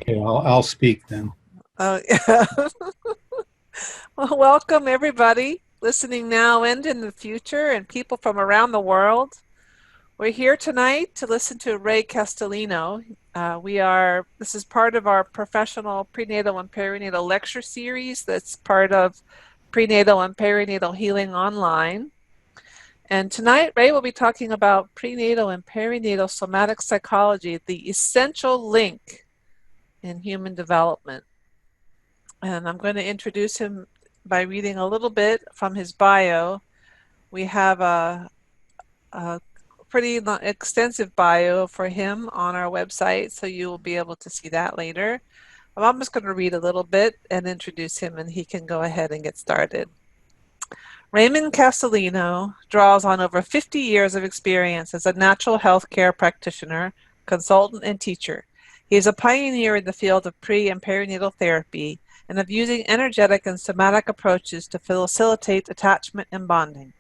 Okay, I'll speak then. Yeah. Well, welcome everybody listening now and in the future, and people from around the world. We're here tonight to listen to Ray Castellino. This is part of our professional prenatal and perinatal lecture series that's part of Prenatal and Perinatal Healing Online. And tonight, Ray will be talking about prenatal and perinatal somatic psychology, the essential link in human development. And I'm going to introduce him by reading a little bit from his bio. We have a pretty extensive bio for him on our website, so you will be able to see that later. I'm just going to read a little bit and introduce him, and he can go ahead and get started. Raymond Castellino draws on over 50 years of experience as a natural health care practitioner, consultant, and teacher. He is a pioneer in the field of pre and perinatal therapy and of using energetic and somatic approaches to facilitate attachment and bonding.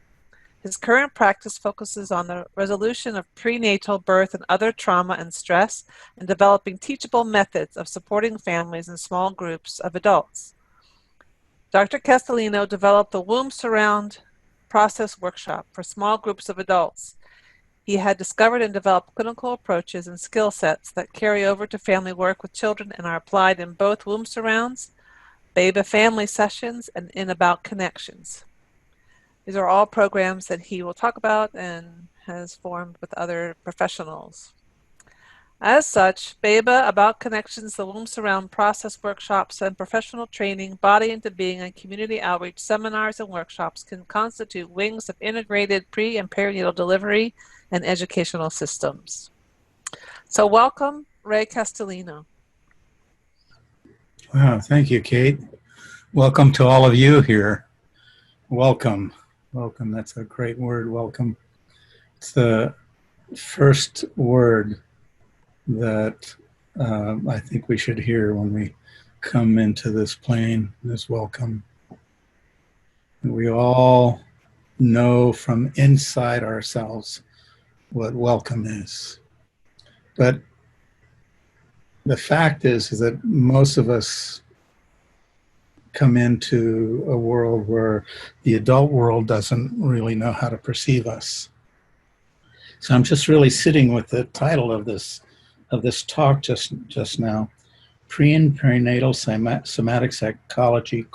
His current practice focuses on the resolution of prenatal, birth, and other trauma and stress, and developing teachable methods of supporting families and small groups of adults. Dr. Castellino developed the Womb Surround Process Workshop for small groups of adults. He had discovered and developed clinical approaches and skill sets that carry over to family work with children and are applied in both womb surrounds, baby family sessions, and in About Connections. These are all programs that he will talk about and has formed with other professionals. As such, BEBA, About Connections, the Womb Surround Process workshops and professional training, body into being, and community outreach seminars and workshops can constitute wings of integrated pre and perinatal delivery and educational systems. So welcome, Ray Castellino. Wow, thank you, Kate. Welcome to all of you here. Welcome. Welcome. That's a great word, welcome. It's the first word that I think we should hear when we come into this plane, this welcome. We all know from inside ourselves what welcome is. But the fact is that most of us come into a world where the adult world doesn't really know how to perceive us. So I'm just really sitting with the title of this talk just now, Pre and Perinatal Somatic Psychology,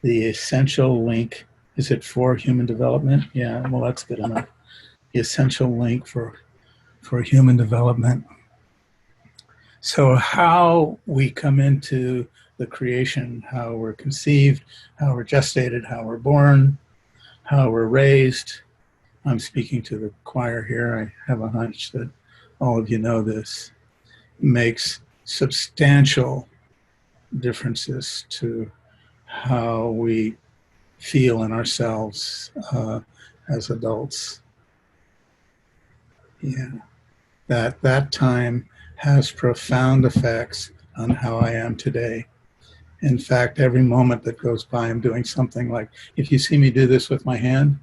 the essential link. Is it for human development? Yeah, well, that's good enough. The essential link for human development. So how we come into the creation, how we're conceived, how we're gestated, how we're born, how we're raised. I'm speaking to the choir here. I have a hunch that all of you know this. Makes substantial differences to how we feel in ourselves as adults. Yeah, that time has profound effects on how I am today. In fact, every moment that goes by, I'm doing something like, if you see me do this with my hand,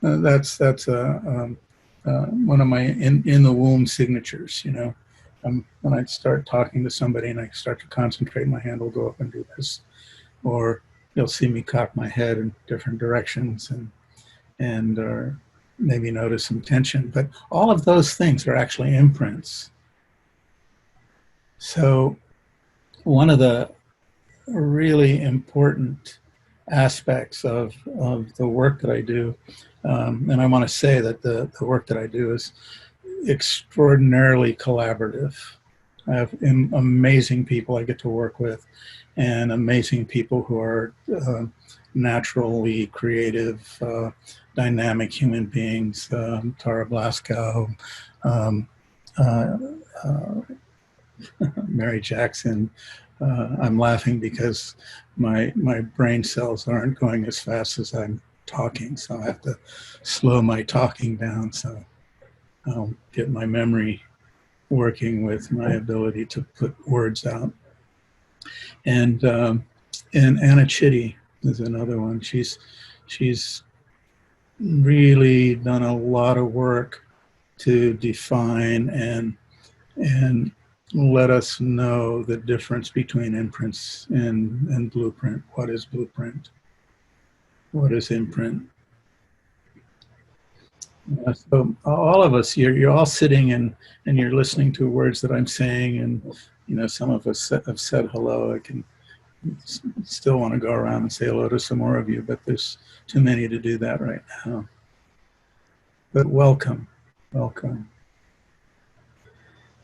that's one of my in the womb signatures. You know, when I start talking to somebody and I start to concentrate, my hand will go up and do this, or you'll see me cock my head in different directions and or maybe notice some tension. But all of those things are actually imprints. So one of the really important aspects of the work that I do. And I want to say that the work that I do is extraordinarily collaborative. I have amazing people I get to work with and amazing people who are naturally creative, dynamic human beings. Tara Blaskow, um, uh, uh, Mary Jackson. I'm laughing because my brain cells aren't going as fast as I'm talking, so I have to slow my talking down so I'll get my memory working with my ability to put words out. And Anna Chitty is another one. She's really done a lot of work to define and let us know the difference between imprints and blueprint. What is blueprint? What is imprint? So all of us, you're all sitting and you're listening to words that I'm saying, and some of us have said hello. I can still want to go around and say hello to some more of you, but there's too many to do that right now. But welcome, welcome.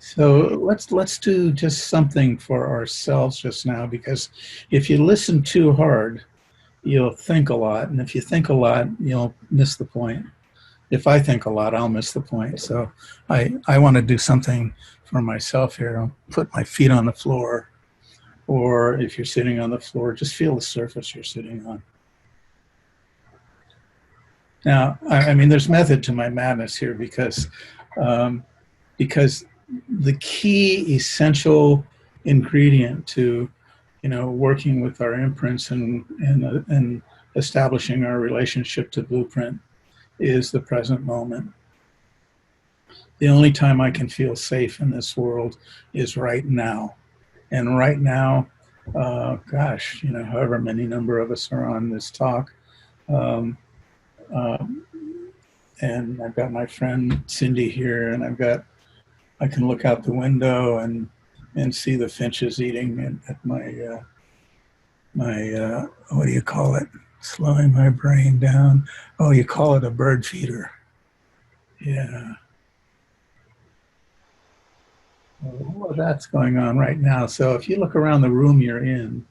So let's do just something for ourselves just now, because if you listen too hard, you'll think a lot, and if you think a lot, you'll miss the point. If I think a lot, I'll miss the point. So I want to do something for myself here. I'll put my feet on the floor, or if you're sitting on the floor, just feel the surface you're sitting on. Now, I mean, there's method to my madness here, because the key essential ingredient to working with our imprints and establishing our relationship to blueprint is the present moment. The only time I can feel safe in this world is right now. And right now, gosh, however many number of us are on this talk, and I've got my friend Cindy here, and I can look out the window and see the finches eating at my what do you call it? Slowing my brain down. Oh, you call it a bird feeder. Yeah. Well, all of that's going on right now. So if you look around the room you're in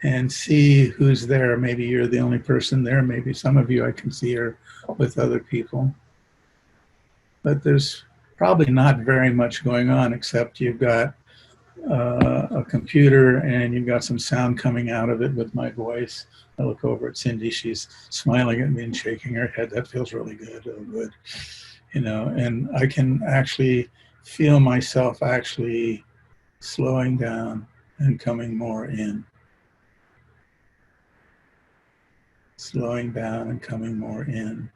and see who's there, maybe you're the only person there. Maybe some of you I can see are with other people. But there's probably not very much going on, except you've got a computer and you've got some sound coming out of it with my voice. I look over at Cindy, she's smiling at me and shaking her head. That feels really good, oh good. And I can actually feel myself actually slowing down and coming more in. Slowing down and coming more in.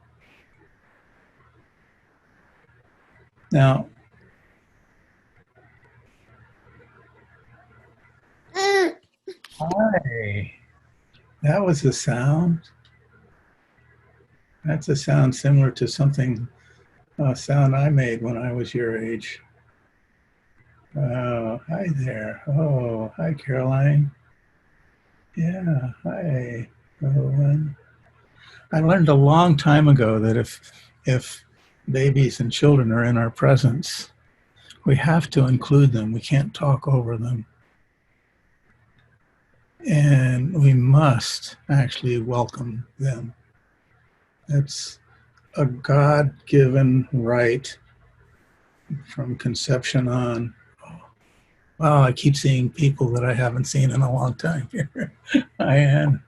Now, hi. That was a sound. That's a sound similar to something, a sound I made when I was your age. Oh, hi there. Oh, hi, Caroline. Yeah, hi, Rowan. I learned a long time ago that if babies and children are in our presence, we have to include them. We can't talk over them. And we must actually welcome them. It's a God-given right from conception on. Wow, I keep seeing people that I haven't seen in a long time here. Hi, Ann.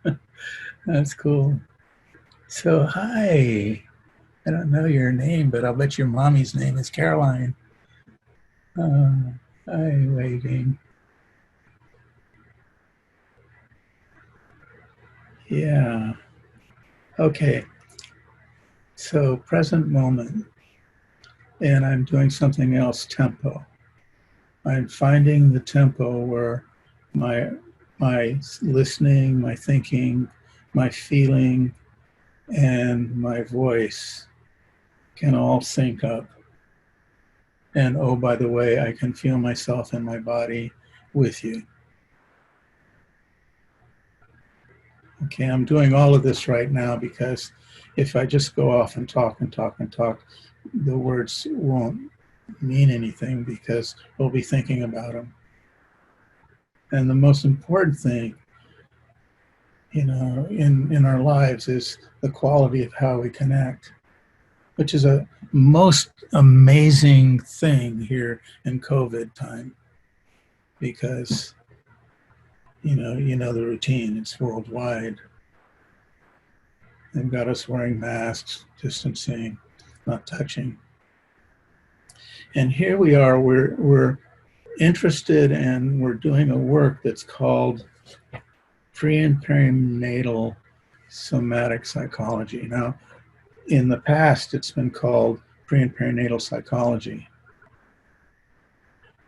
That's cool. So, hi. I don't know your name, but I'll bet your mommy's name is Caroline. Hi, waving. Yeah. Okay. So, present moment. And I'm doing something else, tempo. I'm finding the tempo where my listening, my thinking, my feeling, and my voice can all sync up. And oh, by the way, I can feel myself in my body with you. Okay, I'm doing all of this right now because if I just go off and talk and talk and talk, the words won't mean anything because we'll be thinking about them. And the most important thing, in our lives is the quality of how we connect, which is a most amazing thing here in COVID time, because you know the routine, it's worldwide. They've got us wearing masks, distancing, not touching. And here we are, we're interested and we're doing a work that's called Pre and Perinatal Somatic Psychology. Now, in the past, it's been called pre and perinatal psychology.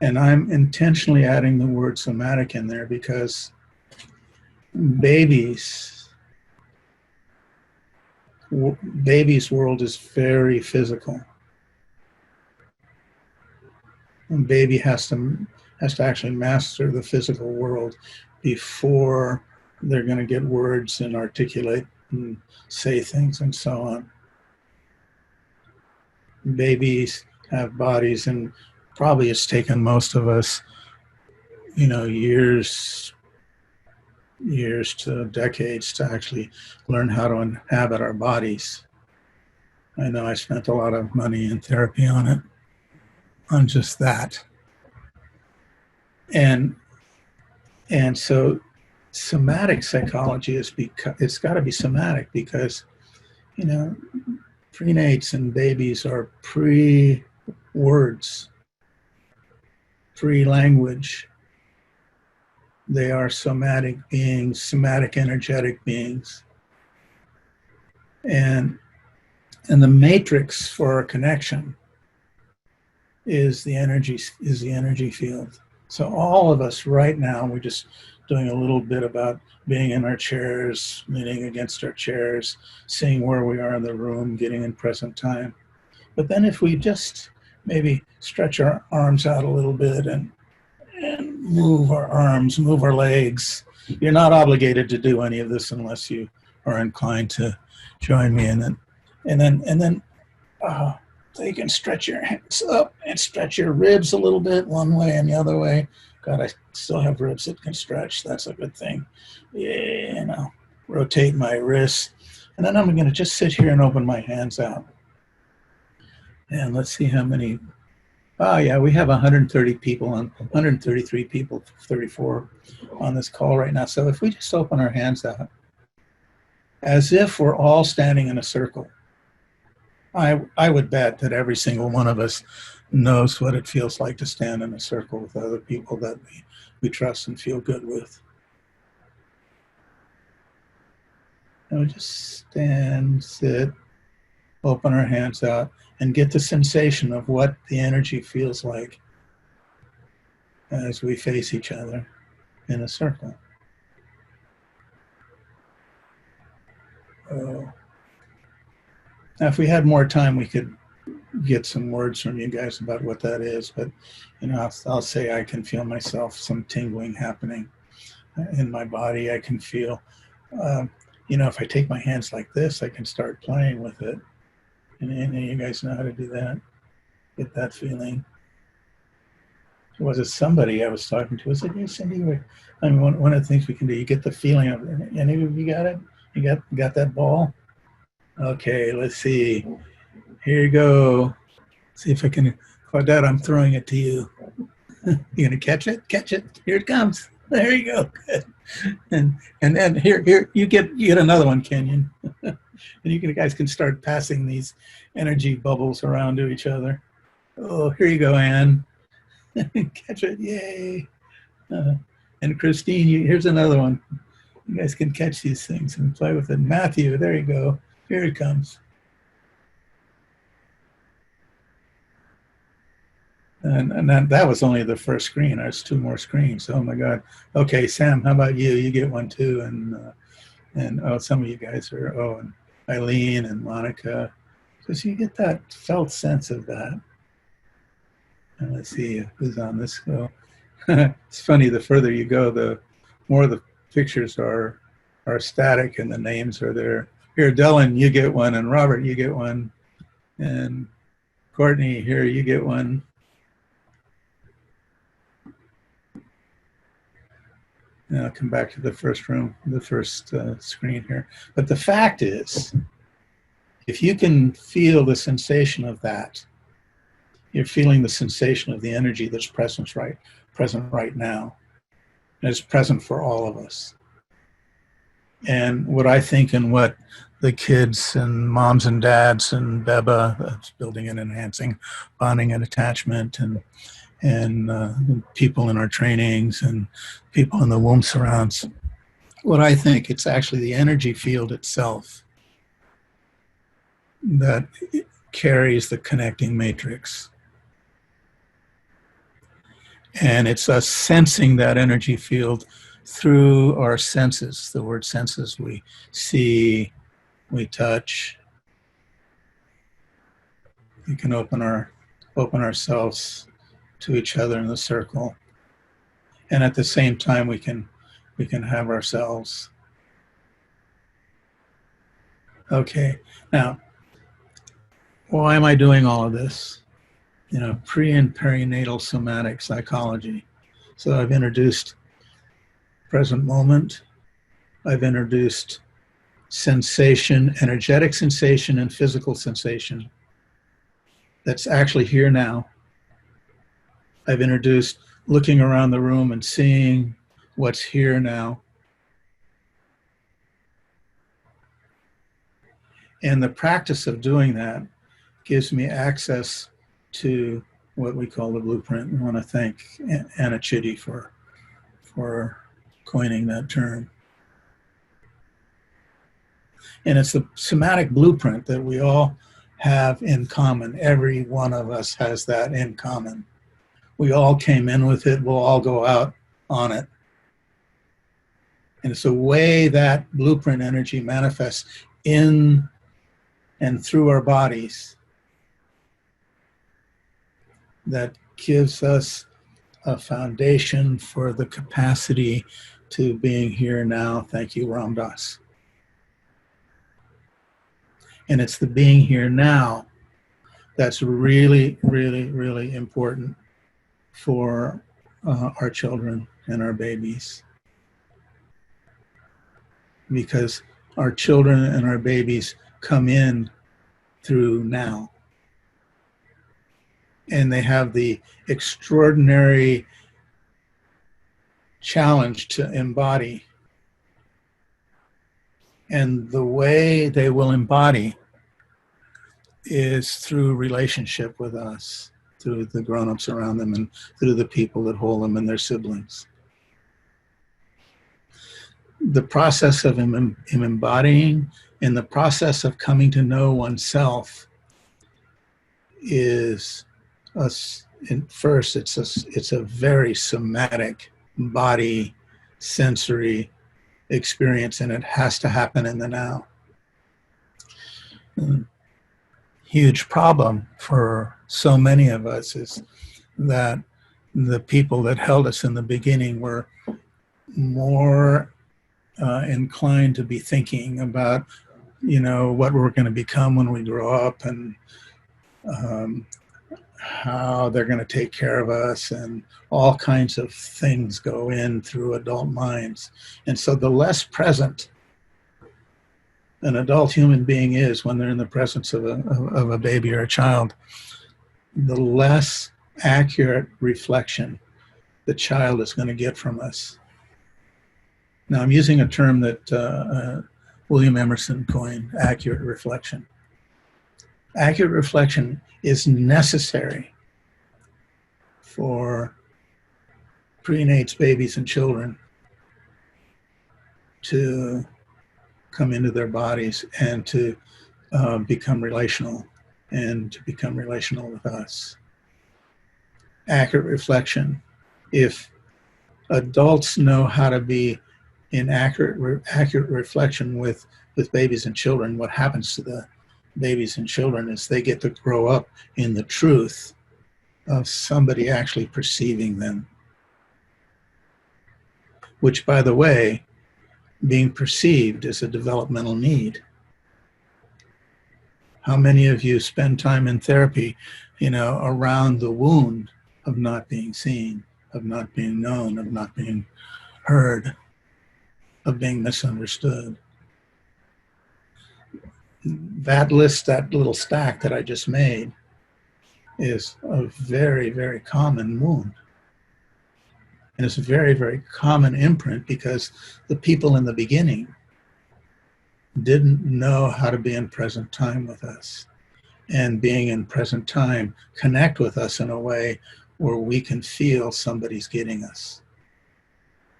And I'm intentionally adding the word somatic in there because babies' world is very physical. And baby has to actually master the physical world before they're going to get words and articulate and say things and so on. Babies have bodies, and probably it's taken most of us, years to decades to actually learn how to inhabit our bodies. I know I spent a lot of money in therapy on just that. And so somatic psychology it's got to be somatic because, prenates and babies are pre-words, pre-language. They are somatic beings, somatic energetic beings. And the matrix for our connection is the energy field. So all of us right now, we're just doing a little bit about being in our chairs, leaning against our chairs, seeing where we are in the room, getting in present time. But then if we just maybe stretch our arms out a little bit and move our arms, move our legs. You're not obligated to do any of this unless you are inclined to join me. And then so you can stretch your hands up and stretch your ribs a little bit one way and the other way. God, I still have ribs that can stretch. That's a good thing. Yeah, rotate my wrists. And then I'm going to just sit here and open my hands out. And let's see how many. Oh, yeah, we have 133 people, 34 on this call right now. So if we just open our hands out, as if we're all standing in a circle, I would bet that every single one of us knows what it feels like to stand in a circle with other people that we trust and feel good with. And we just stand, sit, open our hands out, and get the sensation of what the energy feels like as we face each other in a circle. Oh. Now, if we had more time, we could get some words from you guys about what that is, but I'll say I can feel myself, some tingling happening in my body. I can feel, if I take my hands like this, I can start playing with it. And you guys know how to do that. Get that feeling. Was it somebody I was talking to? Was it you, Cindy? I mean, one of the things we can do, you get the feeling of it. Any of you got it? You got that ball? Okay, let's see. Here you go. See if I can. Claudette, I'm throwing it to you. You gonna catch it? Catch it. Here it comes. There you go. Good. And then here you get another one, Kenyon. And you guys can start passing these energy bubbles around to each other. Oh, here you go, Anne. Catch it. Yay. And Christine, here's another one. You guys can catch these things and play with it. Matthew, there you go. Here it comes. And that was only the first screen. There's 2 more screens. Oh my God. Okay, Sam, how about you? You get one too. And some of you guys are, and Eileen and Monica. So you get that felt sense of that. And let's see who's on this go. It's funny, the further you go, the more the pictures are static and the names are there. Here, Dylan, you get one, and Robert, you get one. And Courtney, here, you get one. Now I'll come back to the first room, the first screen here. But the fact is, if you can feel the sensation of that, you're feeling the sensation of the energy that's present right now. And it's present for all of us. And what I think and what the kids and moms and dads and BEBA, that's building and enhancing bonding and attachment, and people in our trainings and people in the womb surrounds, what I think, it's actually the energy field itself that carries the connecting matrix. And it's us sensing that energy field through our senses. The word senses, we see, we touch. We can open ourselves to each other in the circle. And at the same time, we can have ourselves. Okay, now, why am I doing all of this? Pre and perinatal somatic psychology. So I've introduced present moment. I've introduced sensation, energetic sensation, and physical sensation that's actually here now. I've introduced looking around the room and seeing what's here now. And the practice of doing that gives me access to what we call the blueprint. I want to thank Anna Chitty for coining that term. And it's the somatic blueprint that we all have in common. Every one of us has that in common. We all came in with it. We'll all go out on it. And it's the way that blueprint energy manifests in and through our bodies that gives us a foundation for the capacity to being here now. Thank you, Ram Dass. And it's the being here now that's really, really, really important for our children and our babies. Because our children and our babies come in through now. And they have the extraordinary challenge to embody. And the way they will embody is through relationship with us, through the grown-ups around them and through the people that hold them and their siblings. The process of embodying and the process of coming to know oneself is first, it's a very somatic body sensory experience, and it has to happen in the now. Huge problem for so many of us is that the people that held us in the beginning were more inclined to be thinking about, what we're going to become when we grow up, and how they're going to take care of us, and all kinds of things go in through adult minds. And so the less present an adult human being is when they're in the presence of a baby or a child, the less accurate reflection the child is going to get from us. Now, I'm using a term that William Emerson coined, accurate reflection. Accurate reflection is necessary for prenates, babies, and children to come into their bodies and to become relational, and to become relational with us. Accurate reflection. If adults know how to be in accurate reflection with babies and children, what happens to the babies and children is they get to grow up in the truth of somebody actually perceiving them. Which, by the way, being perceived is a developmental need. How many of you spend time in therapy, around the wound of not being seen, of not being known, of not being heard, of being misunderstood? That list, that little stack that I just made, is a very, very common wound. And it's a very, very common imprint because the people in the beginning didn't know how to be in present time with us. And being in present time, connect with us in a way where we can feel somebody's getting us.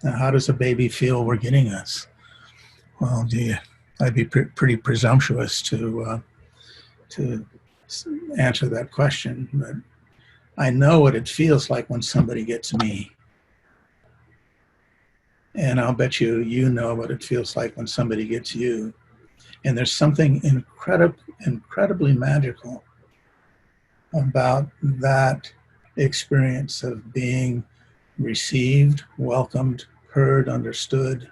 Now, how does a baby feel we're getting us? Well, I'd be pretty presumptuous to answer that question, but I know what it feels like when somebody gets me. And I'll bet you know what it feels like when somebody gets you. And there's something incredibly magical about that experience of being received, welcomed, heard, understood.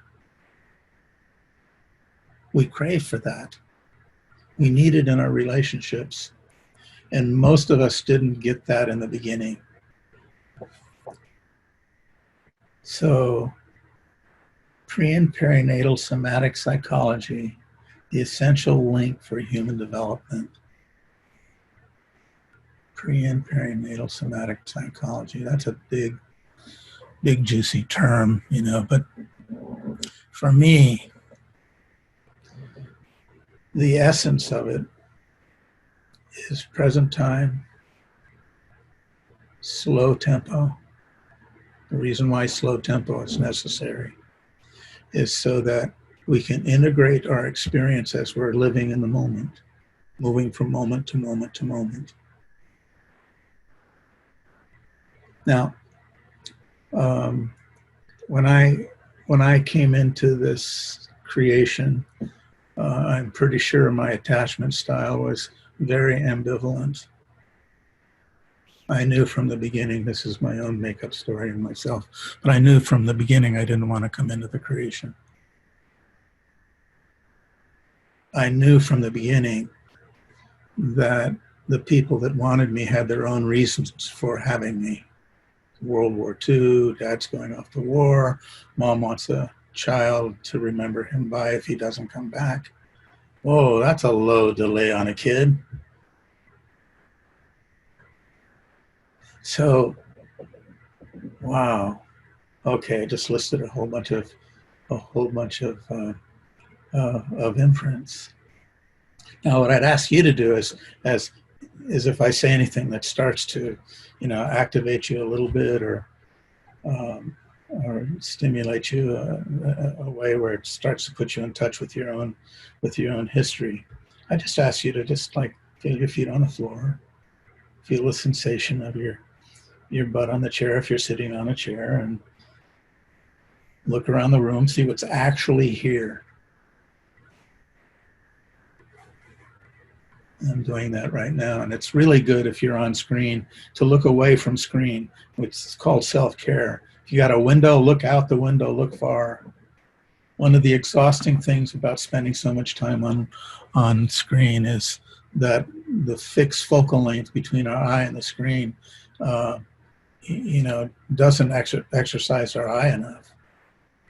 We crave for that. We need it in our relationships. And most of us didn't get that in the beginning. So, pre and perinatal somatic psychology, the essential link for human development. Pre and perinatal somatic psychology. That's a big juicy term, but for me, the essence of it is present time, slow tempo. The reason why slow tempo is necessary is so that we can integrate our experience as we're living in the moment, moving from moment to moment to moment. Now, when I came into this creation, I'm pretty sure my attachment style was very ambivalent. I knew from the beginning, this is my own make-up story in myself, but I knew from the beginning I didn't want to come into the creation. I knew from the beginning that the people that wanted me had their own reasons for having me. World War II, dad's going off to war, mom wants a child to remember him by if he doesn't come back. Whoa, that's a low delay on a kid. So, wow. Okay, I just listed a whole bunch of imprints. Now, what I'd ask you to do is if I say anything that starts to, activate you a little bit or stimulate you a way where it starts to put you in touch with your own history. I just ask you to just like feel your feet on the floor, feel the sensation of your butt on the chair if you're sitting on a chair, and look around the room, see what's actually here. I'm doing that right now, and it's really good if you're on screen to look away from screen, which is called self-care. If you got a window, look out the window, look far. One of the exhausting things about spending so much time on screen is that the fixed focal length between our eye and the screen, doesn't exercise our eye enough.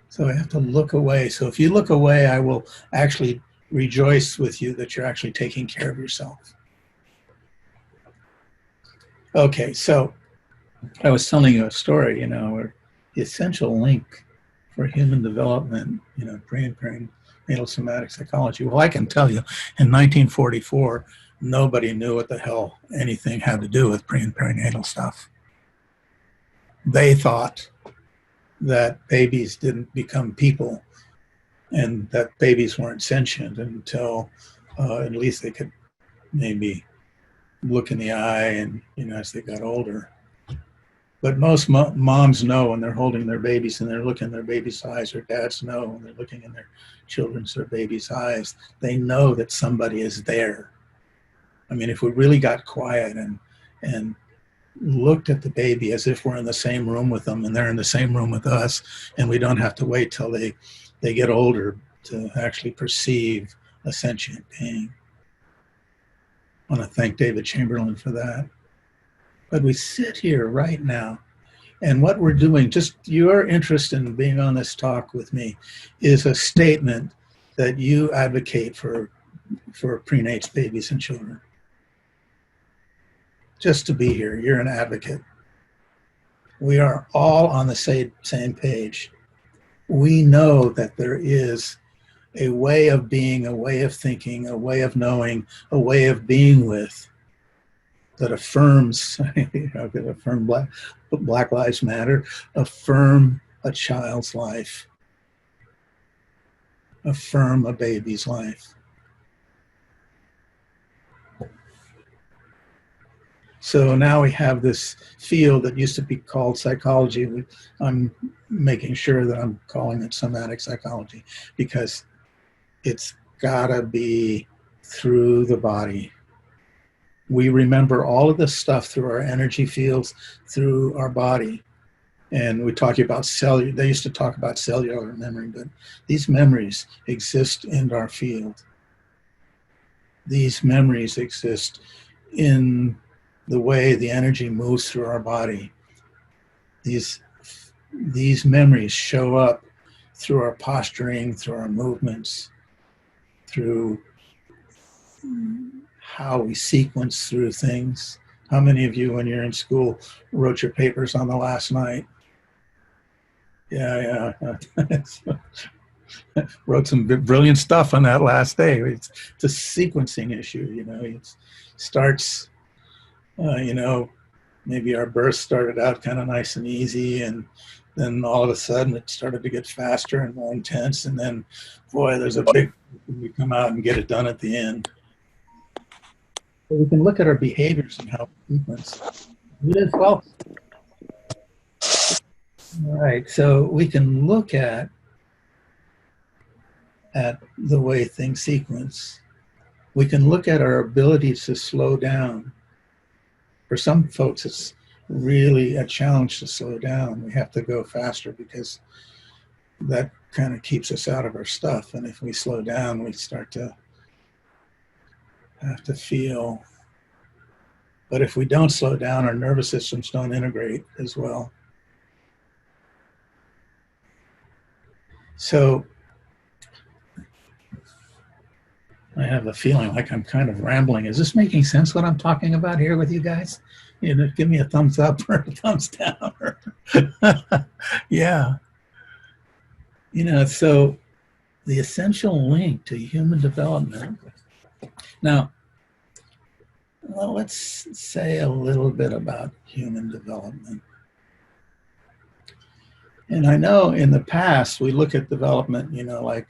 So we have to look away. So if you look away, I will actually rejoice with you that you're actually taking care of yourself. Okay, so I was telling you a story, where the essential link for human development, pre and perinatal somatic psychology. Well, I can tell you, in 1944, nobody knew what the hell anything had to do with pre and perinatal stuff. They thought that babies didn't become people and that babies weren't sentient until at least they could maybe look in the eye and, as they got older. But most moms know when they're holding their babies and they're looking in their baby's eyes, or dads know when they're looking in their children's or baby's eyes, they know that somebody is there. I mean, if we really got quiet and looked at the baby as if we're in the same room with them and they're in the same room with us, and we don't have to wait till they get older to actually perceive a sentient being. I want to thank David Chamberlain for that. But we sit here right now, and what we're doing, just your interest in being on this talk with me, is a statement that you advocate for prenates, babies, and children. Just to be here, you're an advocate. We are all on the same page. We know that there is a way of being, a way of thinking, a way of knowing, a way of being with that affirms, affirm Black Lives Matter, affirm a child's life, affirm a baby's life. So now we have this field that used to be called psychology. I'm making sure that I'm calling it somatic psychology because it's gotta be through the body. We remember all of this stuff through our energy fields, through our body. And we talk about cellular, they used to talk about cellular memory, but these memories exist in our field. These memories exist in the way the energy moves through our body. These memories show up through our posturing, through our movements, through how we sequence through things. How many of you, when you're in school, wrote your papers on the last night? Yeah. Wrote some brilliant stuff on that last day. It's a sequencing issue, you know. It starts, you know, maybe our birth started out kind of nice and easy, and then all of a sudden it started to get faster and more intense, and then, boy, there's a big, we come out and get it done at the end. So we can look at our behaviors and how we sequence. It is well. All right, so we can look at the way things sequence. We can look at our ability to slow down. For some folks, it's really a challenge to slow down. We have to go faster because that kind of keeps us out of our stuff. And if we slow down, we start to have to feel. But if we don't slow down, our nervous systems don't integrate as well. So I have a feeling like I'm kind of rambling. Is this making sense what I'm talking about here with you guys? You know, give me a thumbs up or a thumbs down. Yeah. You know, so the essential link to human development. Now, well, let's say a little bit about human development. And I know in the past, we look at development, you know, like,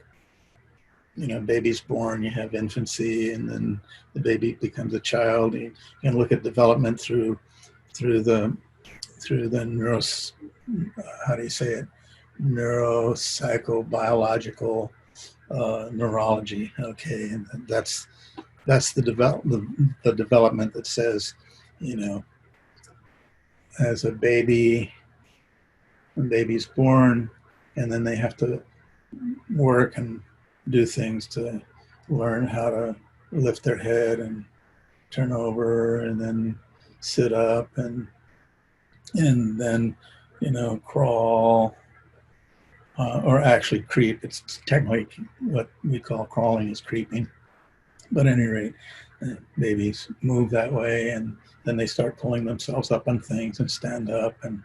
you know, baby's born, you have infancy, and then the baby becomes a child. You can look at development through the how do you say it? Neuropsychobiological neurology. Okay, and that's the development that says, you know, as a baby, when baby's born, and then they have to work and do things to learn how to lift their head and turn over and then sit up and then, you know, crawl, or actually creep. It's technically what we call crawling is creeping. But at any rate, babies move that way, and then they start pulling themselves up on things and stand up. And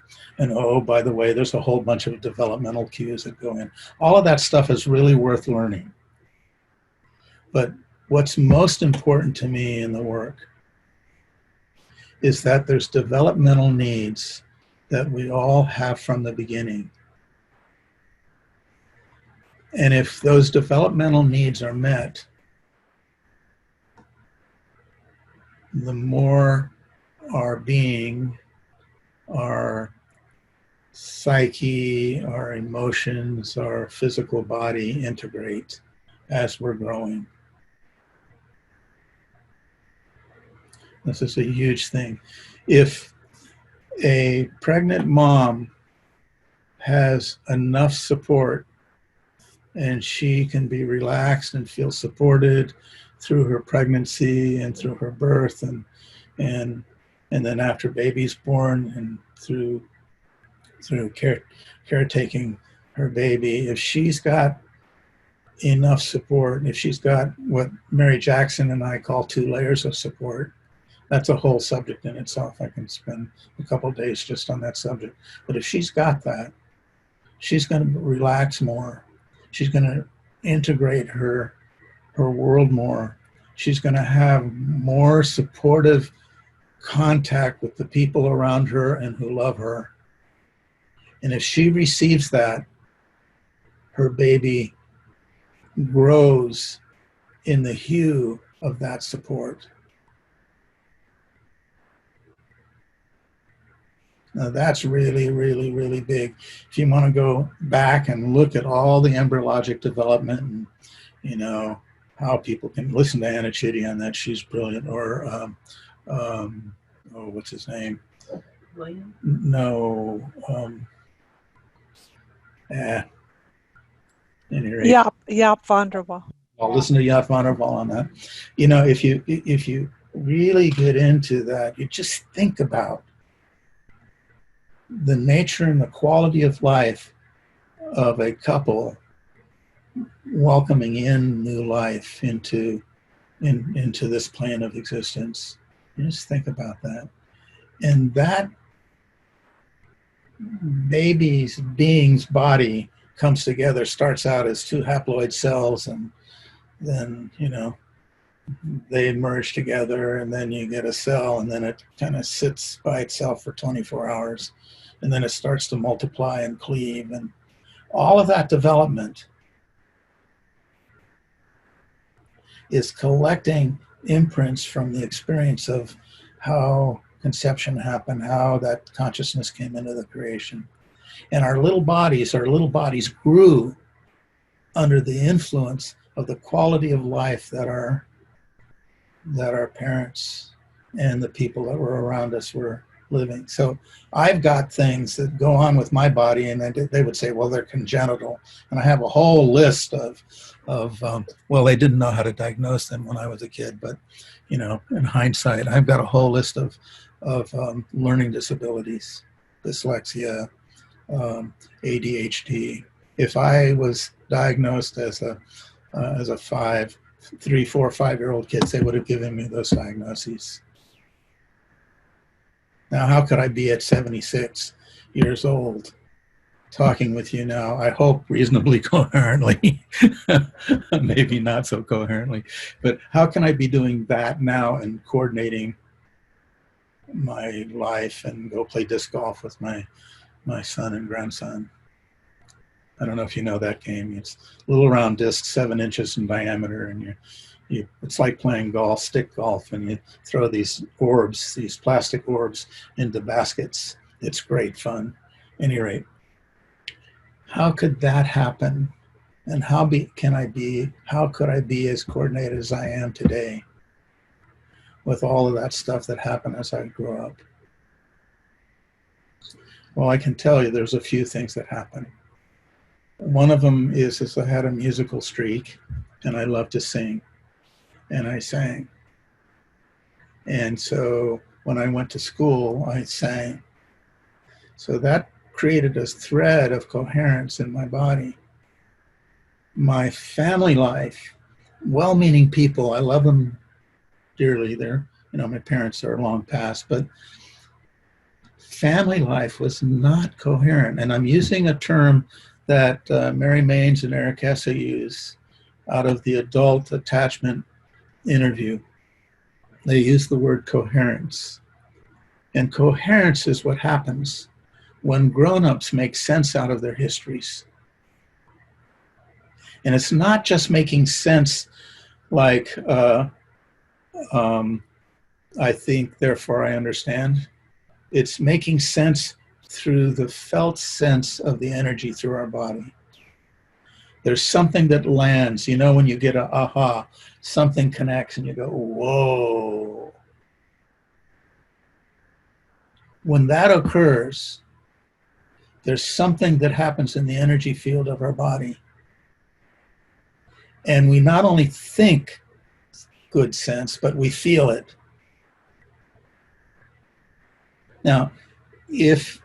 oh, by the way, there's a whole bunch of developmental cues that go in. All of that stuff is really worth learning. But what's most important to me in the work is that there's developmental needs that we all have from the beginning. And if those developmental needs are met, the more our being, our psyche, our emotions, our physical body integrate as we're growing. This is a huge thing. If a pregnant mom has enough support and she can be relaxed and feel supported through her pregnancy and through her birth and then after baby's born and through caretaking her baby, if she's got enough support, if she's got what Mary Jackson and I call 2 layers of support, that's a whole subject in itself. I can spend a couple of days just on that subject. But if she's got that, she's going to relax more. She's going to integrate her world more. She's going to have more supportive contact with the people around her and who love her. And if she receives that, her baby grows in the hue of that support. Now that's really, really, really big. If you want to go back and look at all the embryologic development and, you know, how people can listen to Anna Chitty on that. She's brilliant. Or, oh, what's his name? William? No. Anyway. Jaap van der Wal. I'll listen to Jaap van der Wal on that. You know, if you really get into that, you just think about the nature and the quality of life of a couple welcoming in new life into this plane of existence. You just think about that. And that being's body comes together, starts out as two haploid cells, and then, you know, they merge together, and then you get a cell, and then it kind of sits by itself for 24 hours, and then it starts to multiply and cleave, and all of that development is collecting imprints from the experience of how conception happened, how that consciousness came into the creation. And our little bodies grew under the influence of the quality of life that our parents and the people that were around us were living. So I've got things that go on with my body, and they would say, well, they're congenital. And I have a whole list of well, they didn't know how to diagnose them when I was a kid, but, you know, in hindsight, I've got a whole list of learning disabilities, dyslexia, ADHD. If I was diagnosed as a 3, 4, 5-year-old kid, they would have given me those diagnoses. Now, how could I be at 76 years old talking with you now? I hope reasonably coherently, maybe not so coherently, but how can I be doing that now and coordinating my life and go play disc golf with my son and grandson? I don't know if you know that game. It's a little round disc, 7 inches in diameter, and it's like playing golf, stick golf, and you throw these orbs, these plastic orbs, into baskets. It's great fun. At any rate, how could that happen? And how could I be as coordinated as I am today with all of that stuff that happened as I grew up? Well, I can tell you there's a few things that happened. One of them is I had a musical streak, and I loved to sing, and I sang. And so when I went to school, I sang. So that created a thread of coherence in my body. My family life, well-meaning people, I love them dearly. They're, you know, my parents are long past, but family life was not coherent. And I'm using a term that Mary Maines and Eric Hesse use out of the adult attachment interview. They use the word coherence. And coherence is what happens when grown-ups make sense out of their histories. And it's not just making sense like, I think, therefore I understand. It's making sense through the felt sense of the energy through our body. There's something that lands, you know, when you get a aha, something connects and you go, whoa. When that occurs, there's something that happens in the energy field of our body. And we not only think good sense, but we feel it. Now, if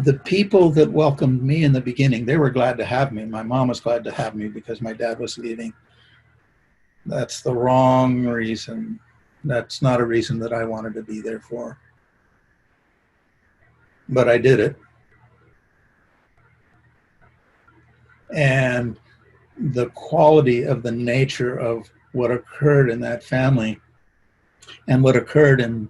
the people that welcomed me in the beginning, they were glad to have me. My mom was glad to have me because my dad was leaving. That's the wrong reason. That's not a reason that I wanted to be there for. But I did it. And the quality of the nature of what occurred in that family and what occurred in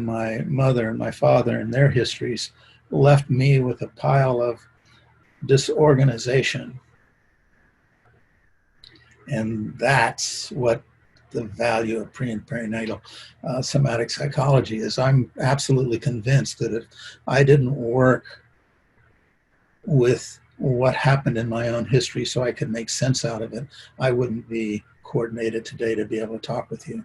my mother and my father and their histories left me with a pile of disorganization. And that's what the value of pre and perinatal somatic psychology is I'm absolutely convinced that if I didn't work with what happened in my own history so I could make sense out of it, I wouldn't be coordinated today to be able to talk with you.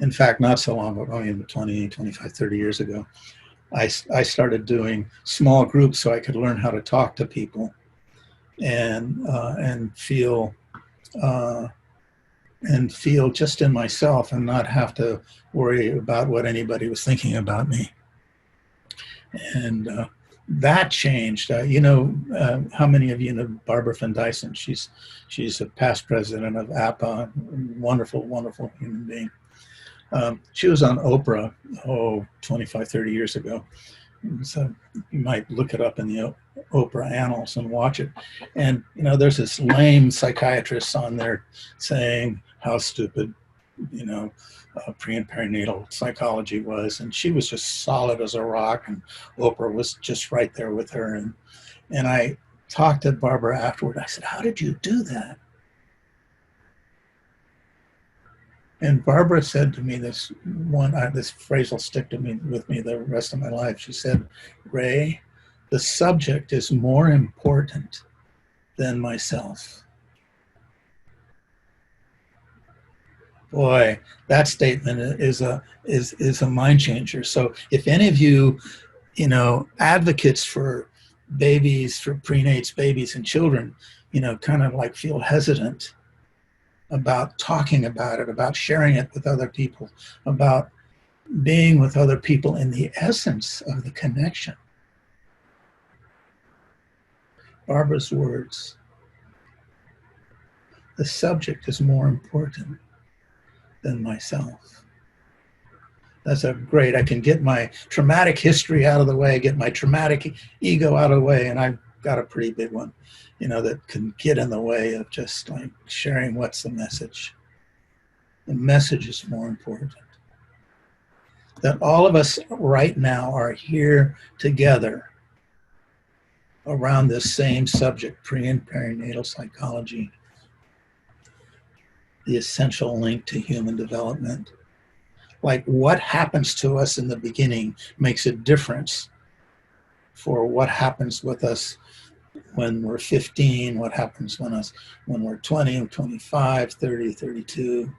In fact, not so long ago, I mean 20, 25, 30 years ago, I started doing small groups so I could learn how to talk to people and feel just in myself and not have to worry about what anybody was thinking about me. And that changed. How many of you know Barbara Van Dyson? She's a past president of APA, wonderful, wonderful human being. She was on Oprah, 25, 30 years ago. So you might look it up in the Oprah annals and watch it. And, there's this lame psychiatrist on there saying how stupid, pre and perinatal psychology was. And she was just solid as a rock. And Oprah was just right there with her. And I talked to Barbara afterward. I said, how did you do that? And Barbara said to me this phrase will stick with me the rest of my life. She said, Ray, the subject is more important than myself. Boy, that statement is a mind changer. So if any of you, advocates for babies, for prenates, babies and children, kind of like feel hesitant about talking about it, about sharing it with other people, about being with other people in the essence of the connection. Barbara's words, the subject is more important than myself. That's great. I can get my traumatic history out of the way, get my traumatic ego out of the way, and I've got a pretty big one, that can get in the way of just like sharing what's the message. The message is more important. That all of us right now are here together around this same subject, pre and perinatal psychology, the essential link to human development. Like what happens to us in the beginning makes a difference for what happens with us when we're 15, what happens when we're 20, 25, 30, 32.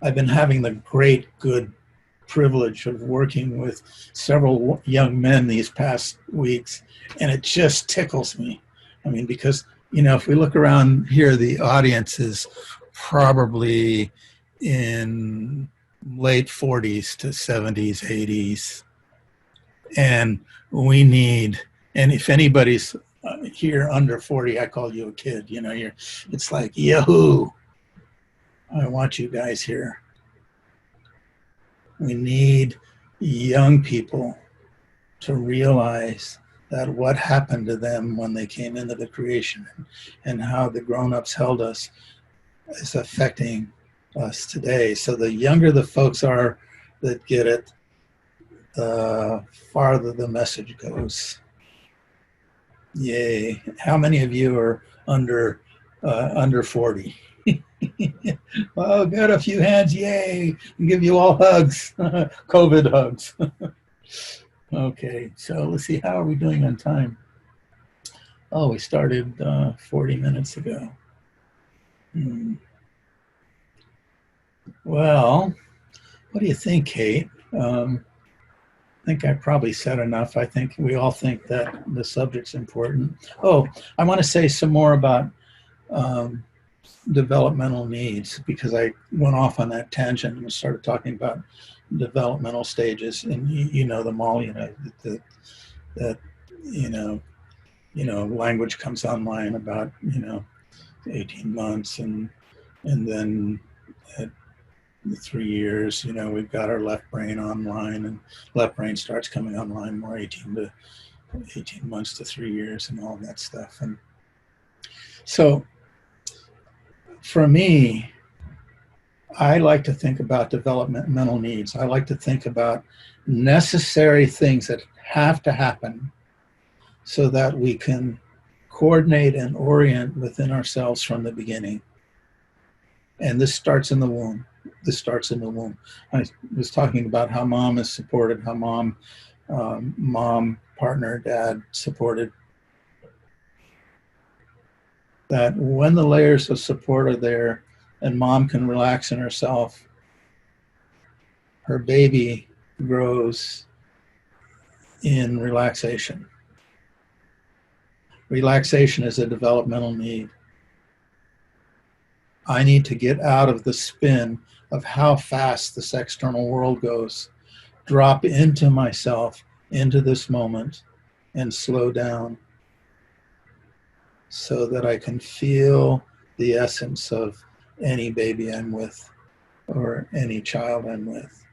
I've been having the good privilege of working with several young men these past weeks, and it just tickles me. I mean, because, if we look around here, the audience is probably in late 40s to 70s, 80s. And and if anybody's here under 40, I call you a kid, it's like, yahoo, I want you guys here. We need young people to realize that what happened to them when they came into the creation and how the grown-ups held us is affecting us today. So the younger the folks are that get it, the farther the message goes. Yay. How many of you are under 40? Oh, got a few hands. Yay. I'll give you all hugs. COVID hugs. Okay, so let's see. How are we doing on time? Oh, we started 40 minutes ago. Well, what do you think, Kate? I think I probably said enough. I think we all think that the subject's important. Oh, I want to say some more about developmental needs, because I went off on that tangent and started talking about developmental stages, and you know them all. Language comes online about 18 months, and then at 3 years, we've got our left brain online, and left brain starts coming online more 18 months to 3 years and all that stuff. And so for me, I like to think about developmental needs. I like to think about necessary things that have to happen so that we can coordinate and orient within ourselves from the beginning. And this starts in the womb. This starts in the womb. I was talking about how mom is supported, how mom, partner, dad supported. That when the layers of support are there and mom can relax in herself, her baby grows in relaxation. Relaxation is a developmental need. I need to get out of the spin of how fast this external world goes, drop into myself, into this moment, and slow down so that I can feel the essence of any baby I'm with or any child I'm with.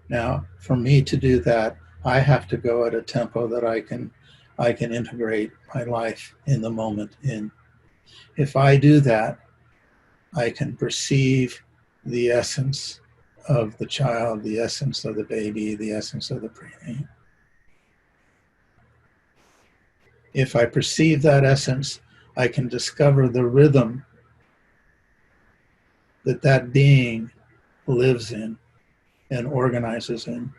Now, for me to do that, I have to go at a tempo that I can integrate my life in the moment in. If I do that, I can perceive the essence of the child, the essence of the baby, the essence of the preemie. If I perceive that essence, I can discover the rhythm that that being lives in and organizes in.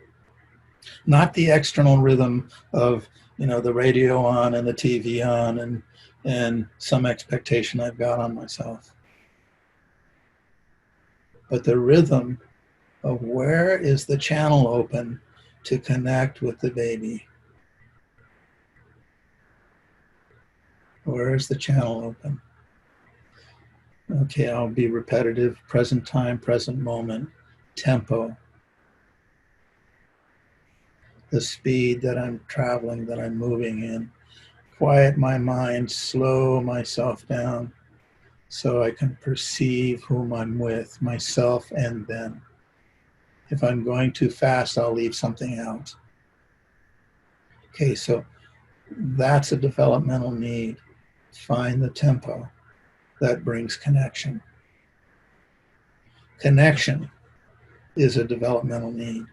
Not the external rhythm of, the radio on and the TV on and some expectation I've got on myself. But the rhythm of where is the channel open to connect with the baby? Where is the channel open? Okay, I'll be repetitive. Present time, present moment, tempo. The speed that I'm traveling, that I'm moving in. Quiet my mind, slow myself down so I can perceive whom I'm with, myself and them. If I'm going too fast, I'll leave something out. Okay, so that's a developmental need. Find the tempo that brings connection. Connection is a developmental need.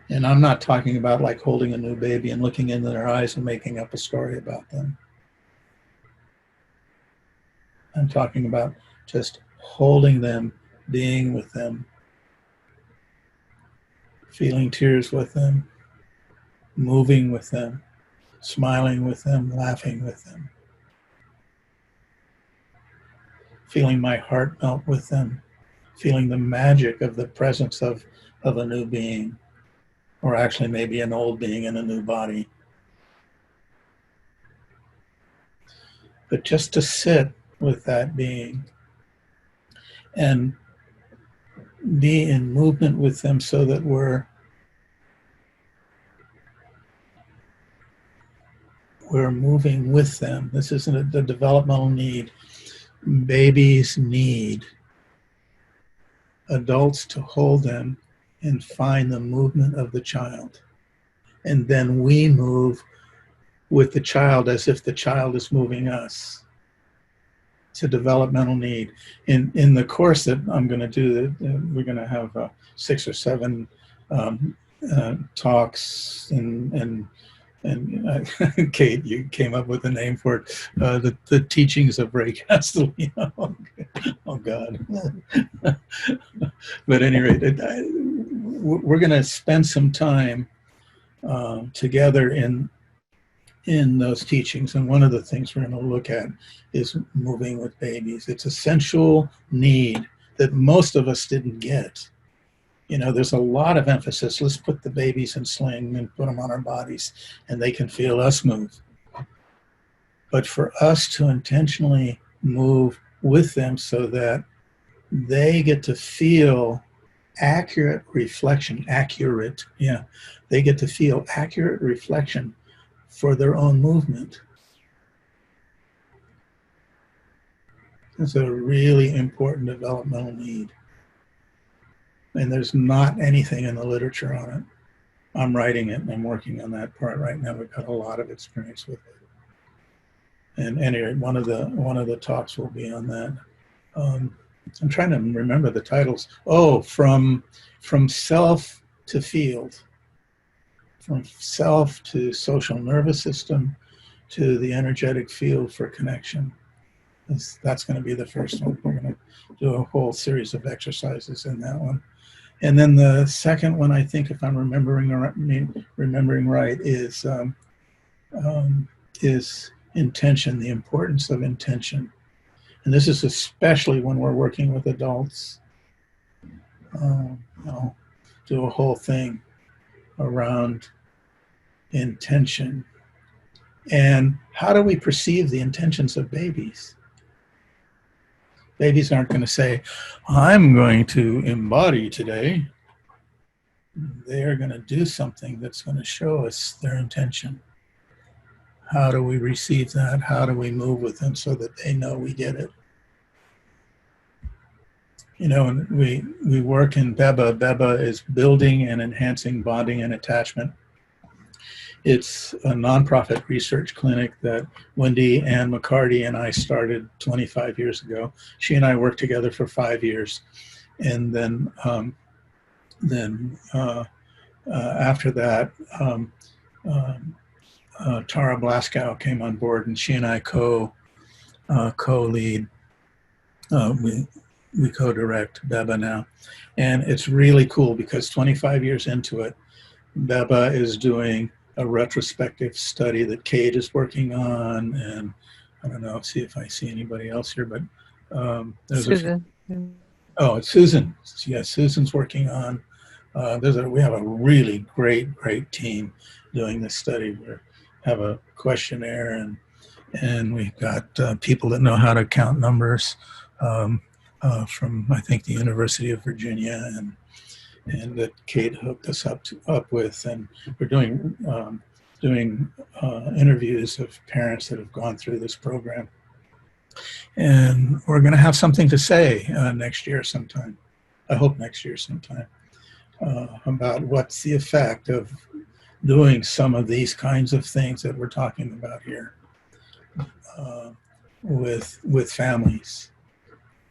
And I'm not talking about like holding a new baby and looking into their eyes and making up a story about them. I'm talking about just holding them, being with them, feeling tears with them, moving with them, smiling with them, laughing with them, feeling my heart melt with them, feeling the magic of the presence of a new being, or actually maybe an old being in a new body. But just to sit with that being and be in movement with them so that we're moving with them. This isn't a developmental need. Babies need adults to hold them and find the movement of the child. And then we move with the child as if the child is moving us. It's a developmental need. In the course that I'm going to do, we're going to have 6 or 7 talks and Kate, you came up with a name for it, the teachings of Ray Castellino. Oh God. But at any rate, we're going to spend some time together in those teachings. And one of the things we're going to look at is moving with babies. It's a sensual need that most of us didn't get. There's a lot of emphasis. Let's put the babies in sling and put them on our bodies and they can feel us move. But for us to intentionally move with them so that they get to feel accurate reflection, they get to feel accurate reflection for their own movement. It's a really important developmental need. And there's not anything in the literature on it. I'm writing it and I'm working on that part right now. We've got a lot of experience with it. And anyway, one of the talks will be on that. I'm trying to remember the titles. Oh, from self to field, from self to social nervous system to the energetic field for connection. That's going to be the first one. We're going to do a whole series of exercises in that one. And then the second one, I think, if I'm remembering right, is intention, the importance of intention. And this is especially when we're working with adults. I'll do a whole thing around intention. And how do we perceive the intentions of babies? Babies aren't going to say, I'm going to embody today. They are going to do something that's going to show us their intention. How do we receive that? How do we move with them so that they know we get it? You know, and we work in BEBA. BEBA is Building and Enhancing Bonding and Attachment. It's a nonprofit research clinic that Wendy Ann McCarty and I started 25 years ago. She and I worked together for 5 years. And then after that, Tara Blaskow came on board, and she and I co-lead. We co-direct BEBA now. And it's really cool because 25 years into it, BEBA is doing a retrospective study that Kate is working on, and I don't know, see if I see anybody else here, but there's Susan. It's Susan. Yes, Susan's working on. We have a really great team doing this study. We have a questionnaire, and we've got people that know how to count numbers from, I think, the University of Virginia, and that Kate hooked us up with, and we're doing interviews of parents that have gone through this program, and we're going to have something to say next year sometime. I hope next year sometime about what's the effect of doing some of these kinds of things that we're talking about here with families.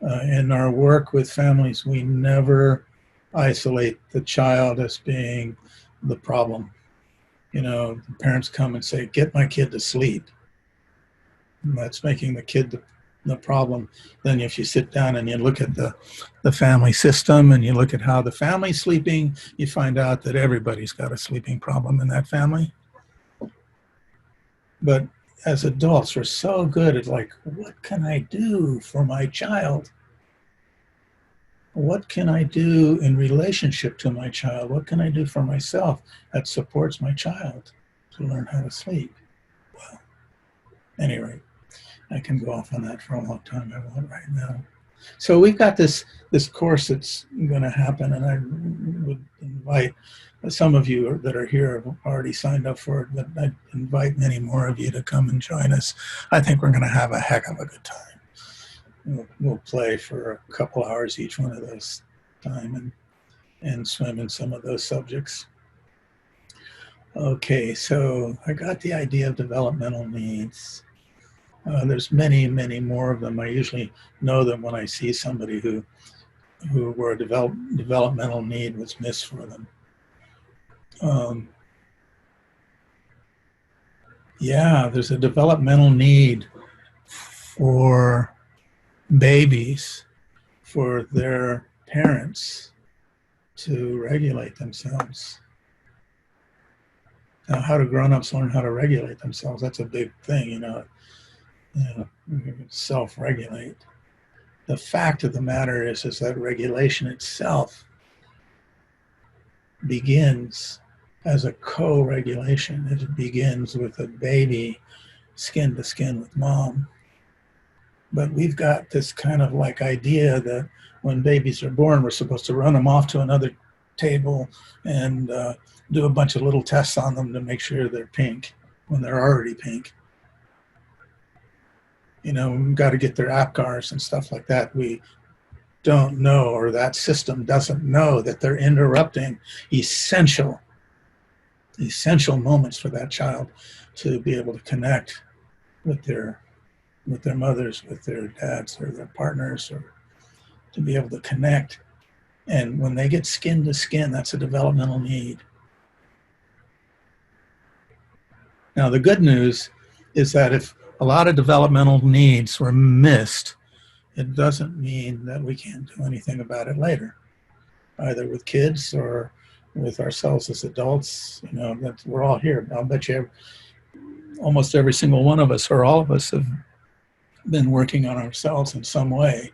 In our work with families, we never isolate the child as being the problem. You know, the parents come and say, get my kid to sleep. And that's making the kid the problem. Then if you sit down and you look at the family system and you look at how the family's sleeping, you find out that everybody's got a sleeping problem in that family. But as adults, we're so good at like, what can I do for my child? What can I do in relationship to my child? What can I do for myself that supports my child to learn how to sleep? Well, anyway, I can go off on that for a long time. I won't right now. So we've got this course that's going to happen, and I would invite some of you that are here have already signed up for it, but I'd invite many more of you to come and join us. I think we're going to have a heck of a good time. We'll play for a couple hours each one of those time and swim in some of those subjects. Okay, so I got the idea of developmental needs. There's many more of them. I usually know them when I see somebody where a developmental need was missed for them. Yeah, there's a developmental need for babies, for their parents to regulate themselves. Now, how do grown-ups learn how to regulate themselves? That's a big thing, you know, self-regulate. The fact of the matter is that regulation itself begins as a co-regulation. It begins with a baby skin to skin with mom. But we've got this kind of like idea that when babies are born, we're supposed to run them off to another table and do a bunch of little tests on them to make sure they're pink when they're already pink. You know, we've got to get their APGARs and stuff like that. We don't know, or that system doesn't know, that they're interrupting essential moments for that child to be able to connect with their mothers, with their dads or their partners, or to be able to connect And when they get skin to skin, that's a developmental need. Now, the good news is that if a lot of developmental needs were missed, it doesn't mean that we can't do anything about it later, either with kids or with ourselves as adults. You know, that we're all here. I'll bet you almost every single one of us, or all of us, have been working on ourselves in some way.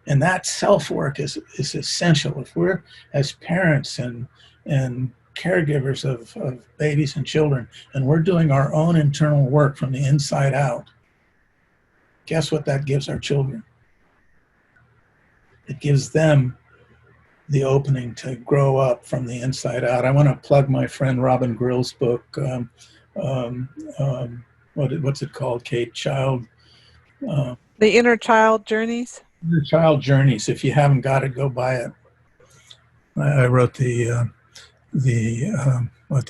And that self-work is essential. If we're, as parents and caregivers of babies and children, and we're doing our own internal work from the inside out, guess what that gives our children? It gives them the opening to grow up from the inside out. I want to plug my friend Robin Grill's book. What's it called, Kate? The Inner Child Journeys. Inner Child Journeys. If you haven't got it, go buy it. I wrote the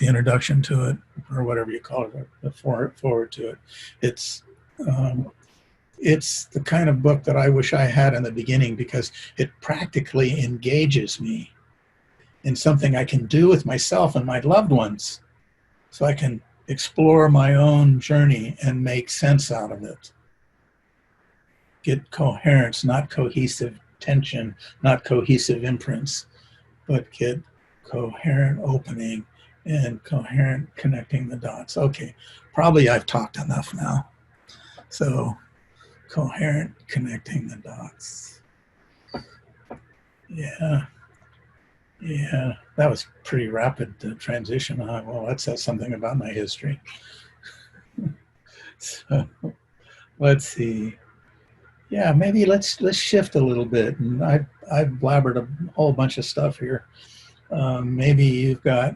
introduction to it, or whatever you call it, the forward to it. It's the kind of book that I wish I had in the beginning, because it practically engages me in something I can do with myself and my loved ones, so I can explore my own journey and make sense out of it. Get coherence, not cohesive tension, not cohesive imprints, but get coherent opening and coherent connecting the dots. Okay, probably I've talked enough now. So, coherent connecting the dots. Yeah, that was pretty rapid transition. Well, that says something about my history. So, let's see. Yeah, maybe let's shift a little bit. And I've blabbered a whole bunch of stuff here. Maybe you've got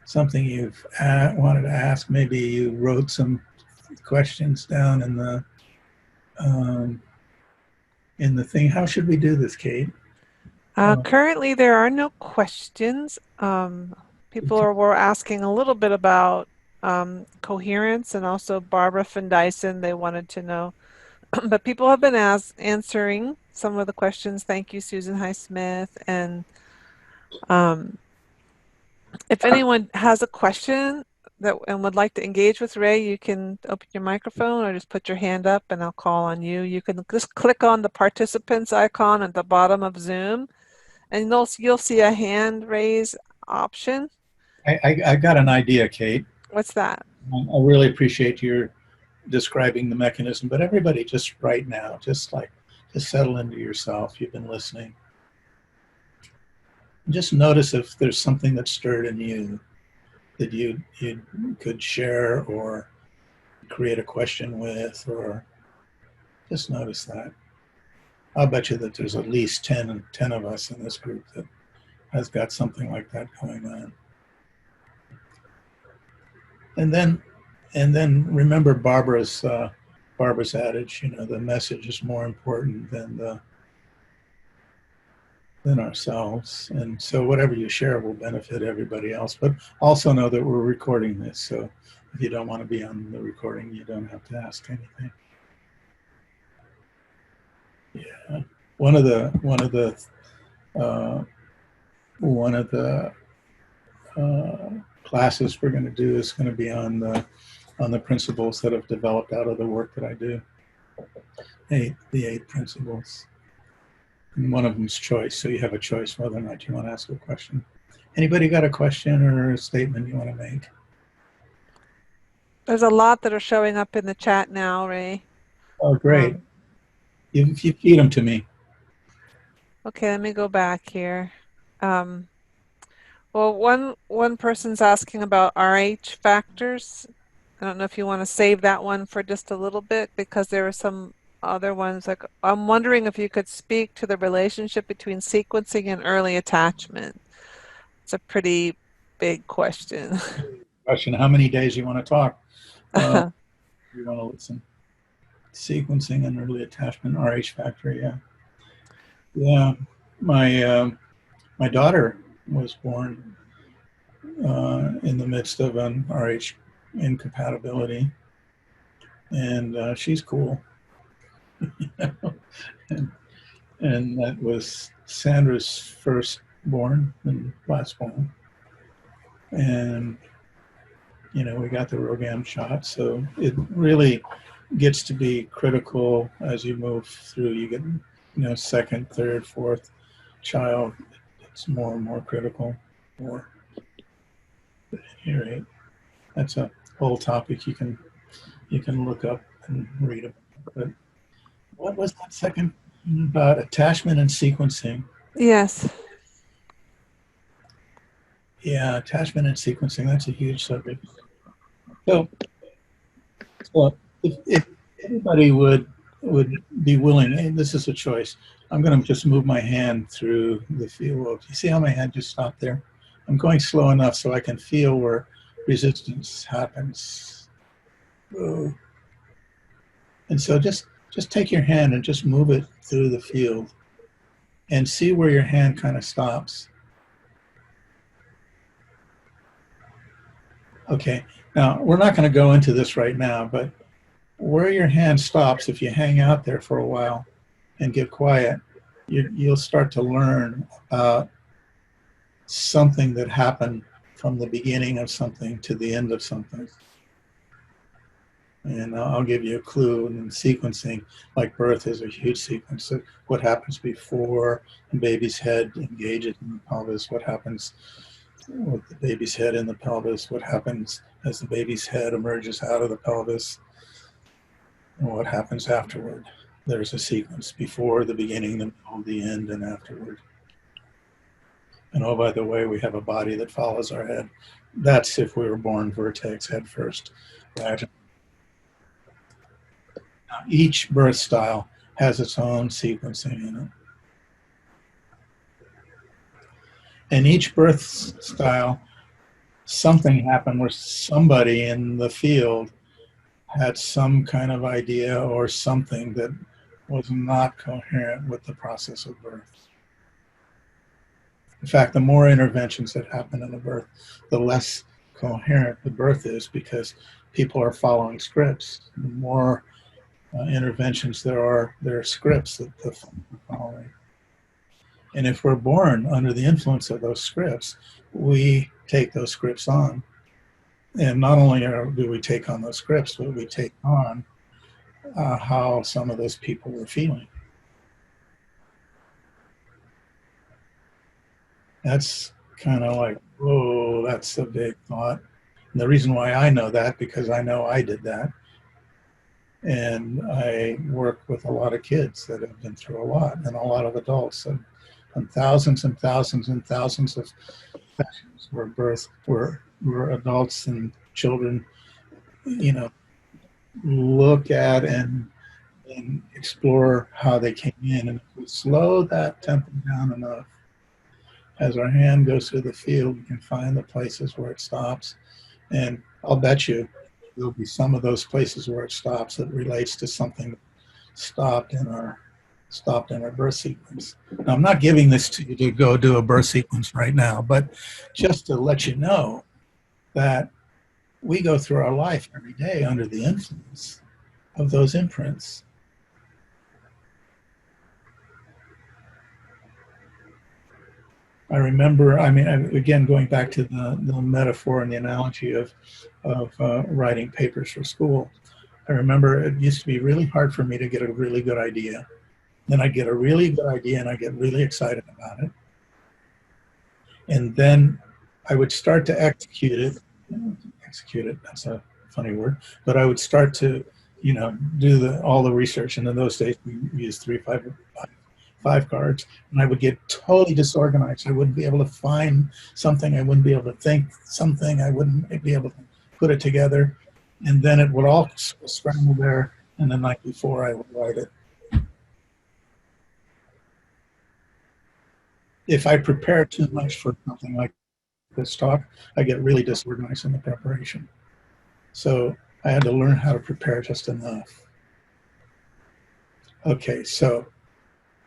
something you've wanted to ask. Maybe you wrote some questions down in the thing. How should we do this, Kate? Currently, there are no questions. People were asking a little bit about coherence, and also Barbara Van Dyson, they wanted to know. But people have been answering some of the questions. Thank you, Susan Highsmith. And if anyone has a question and would like to engage with Ray, you can open your microphone or just put your hand up and I'll call on you. You can just click on the participants icon at the bottom of Zoom, and you'll see a hand raise option. I got an idea, Kate. What's that? I really appreciate your describing the mechanism, but everybody, just right now, just settle into yourself. You've been listening. Just notice if there's something that stirred in you that you could share or create a question with, or just notice that. I'll bet you that there's at least 10 of us in this group that has got something like that going on. And then remember Barbara's adage, you know, the message is more important than ourselves. And so whatever you share will benefit everybody else. But also know that we're recording this, so if you don't want to be on the recording, you don't have to ask anything. Yeah, one of the classes we're going to do is going to be on the principles that have developed out of the work that I do. The 8 principles. And one of them's choice, so you have a choice whether or not you want to ask a question. Anybody got a question or a statement you want to make? There's a lot that are showing up in the chat now, Ray. Oh, great. You feed them to me. Okay, let me go back here. Well, one person's asking about RH factors. I don't know if you want to save that one for just a little bit, because there are some other ones. Like, I'm wondering if you could speak to the relationship between sequencing and early attachment. It's a pretty big question. How many days you want to talk? You want to listen. Sequencing and early attachment, RH factor, yeah. Yeah, my daughter was born in the midst of an RH incompatibility, and she's cool. and that was Sandra's firstborn and lastborn. And, we got the ROGAM shot. So it really gets to be critical as you move through. You get, second, third, fourth child. It's more and more critical. More. At any rate, that's a whole topic you can look up and read about. But what was that second about attachment and sequencing? Yes. Yeah, attachment and sequencing, that's a huge subject. So if everybody would be willing, and this is a choice, I'm going to just move my hand through the field. You see how my hand just stopped there? I'm going slow enough so I can feel where resistance happens. Whoa. And so just take your hand and just move it through the field and see where your hand kind of stops. Okay, now we're not going to go into this right now, but where your hand stops, if you hang out there for a while and get quiet, you'll start to learn about something that happened from the beginning of something to the end of something. And I'll give you a clue. And sequencing, like birth, is a huge sequence of what happens before the baby's head engages in the pelvis, what happens with the baby's head in the pelvis, what happens as the baby's head emerges out of the pelvis, and what happens afterward. There's a sequence before, the beginning, the middle, the end, and afterward. And oh, by the way, we have a body that follows our head. That's if we were born vertex, head first. Each birth style has its own sequencing in it. And each birth style, something happened where somebody in the field had some kind of idea or something that was not coherent with the process of birth. In fact, the more interventions that happen in a birth, the less coherent the birth is, because people are following scripts. The more interventions there are scripts that they're following. And if we're born under the influence of those scripts, we take those scripts on. And not only do we take on those scripts, but we take on how some of those people were feeling. That's kind of like, whoa, that's a big thought. And the reason why I know that, because I know I did that. And I work with a lot of kids that have been through a lot, and a lot of adults, and thousands and thousands and thousands of sessions where adults and children, look at and explore how they came in. And if we slow that tempo down enough, as our hand goes through the field, we can find the places where it stops. And I'll bet you there'll be some of those places where it stops that relates to something that stopped in our birth sequence. Now, I'm not giving this to you to go do a birth sequence right now, but just to let you know that we go through our life every day under the influence of those imprints. I remember, again, going back to the metaphor and the analogy of writing papers for school, I remember it used to be really hard for me to get a really good idea. Then I'd get a really good idea and I'd get really excited about it. And then I would start to execute it, that's a funny word, but I would start to, do all the research. And in those days, we used 3-5 cards, and I would get totally disorganized. I wouldn't be able to find something. I wouldn't be able to think something. I wouldn't be able to put it together. And then it would all scramble there, and the night before I would write it. If I prepare too much for something like this talk, I get really disorganized in the preparation. So I had to learn how to prepare just enough. Okay, so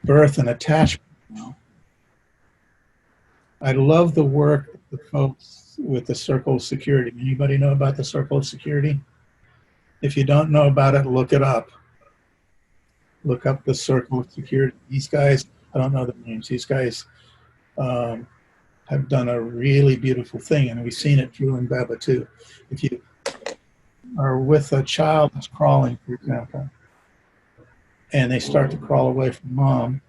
birth and attachment now. I love the work of the folks with the circle of security. Anybody know about the circle of security? If you don't know about it, look it up. Look up the circle of security. These guys I don't know the names. These guys have done a really beautiful thing, and we've seen it through in Beba too. If you are with a child that's crawling, for example, and they start to crawl away from mom,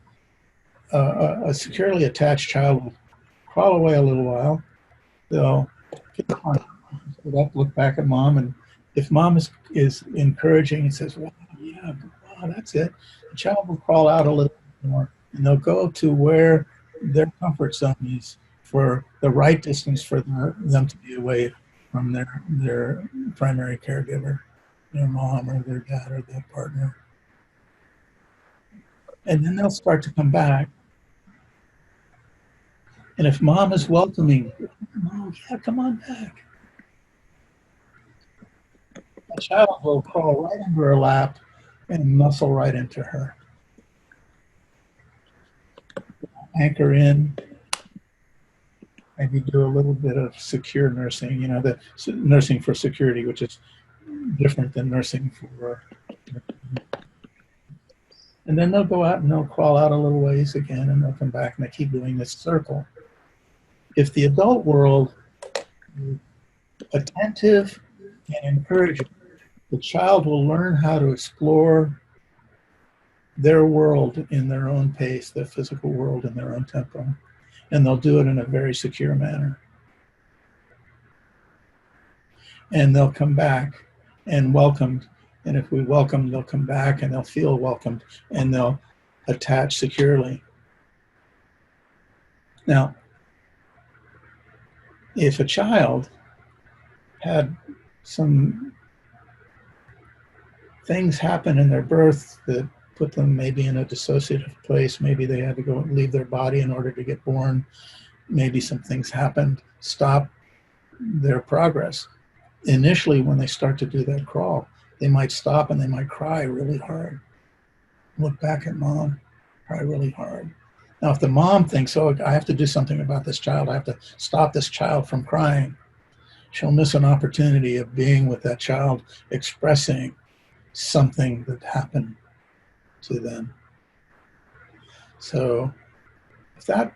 a securely attached child will crawl away a little while. They'll get up, look back at mom, and if mom is encouraging and says, "Wow, yeah, wow, that's it," the child will crawl out a little more, and they'll go to where their comfort zone is for the right distance for them to be away from their primary caregiver, their mom or their dad or their partner. And then they'll start to come back. And if mom is welcoming, "Oh, yeah, come on back," the child will crawl right into her lap and muscle right into her. Anchor in, maybe do a little bit of secure nursing, the nursing for security, which is different than nursing for. And then they'll go out and they'll crawl out a little ways again, and they'll come back, and they keep doing this circle. If the adult world is attentive and encouraging, the child will learn how to explore their world in their own pace, their physical world in their own tempo, and they'll do it in a very secure manner. And they'll come back and welcomed, and if we welcome, they'll come back and they'll feel welcomed, and they'll attach securely. Now, if a child had some things happen in their birth that put them maybe in a dissociative place, maybe they had to go and leave their body in order to get born, maybe some things happened, stop their progress. Initially, when they start to do that crawl, they might stop and they might cry really hard. Look back at mom, cry really hard. Now, if the mom thinks, "Oh, I have to do something about this child, I have to stop this child from crying," she'll miss an opportunity of being with that child, expressing something that happened to them. So if that,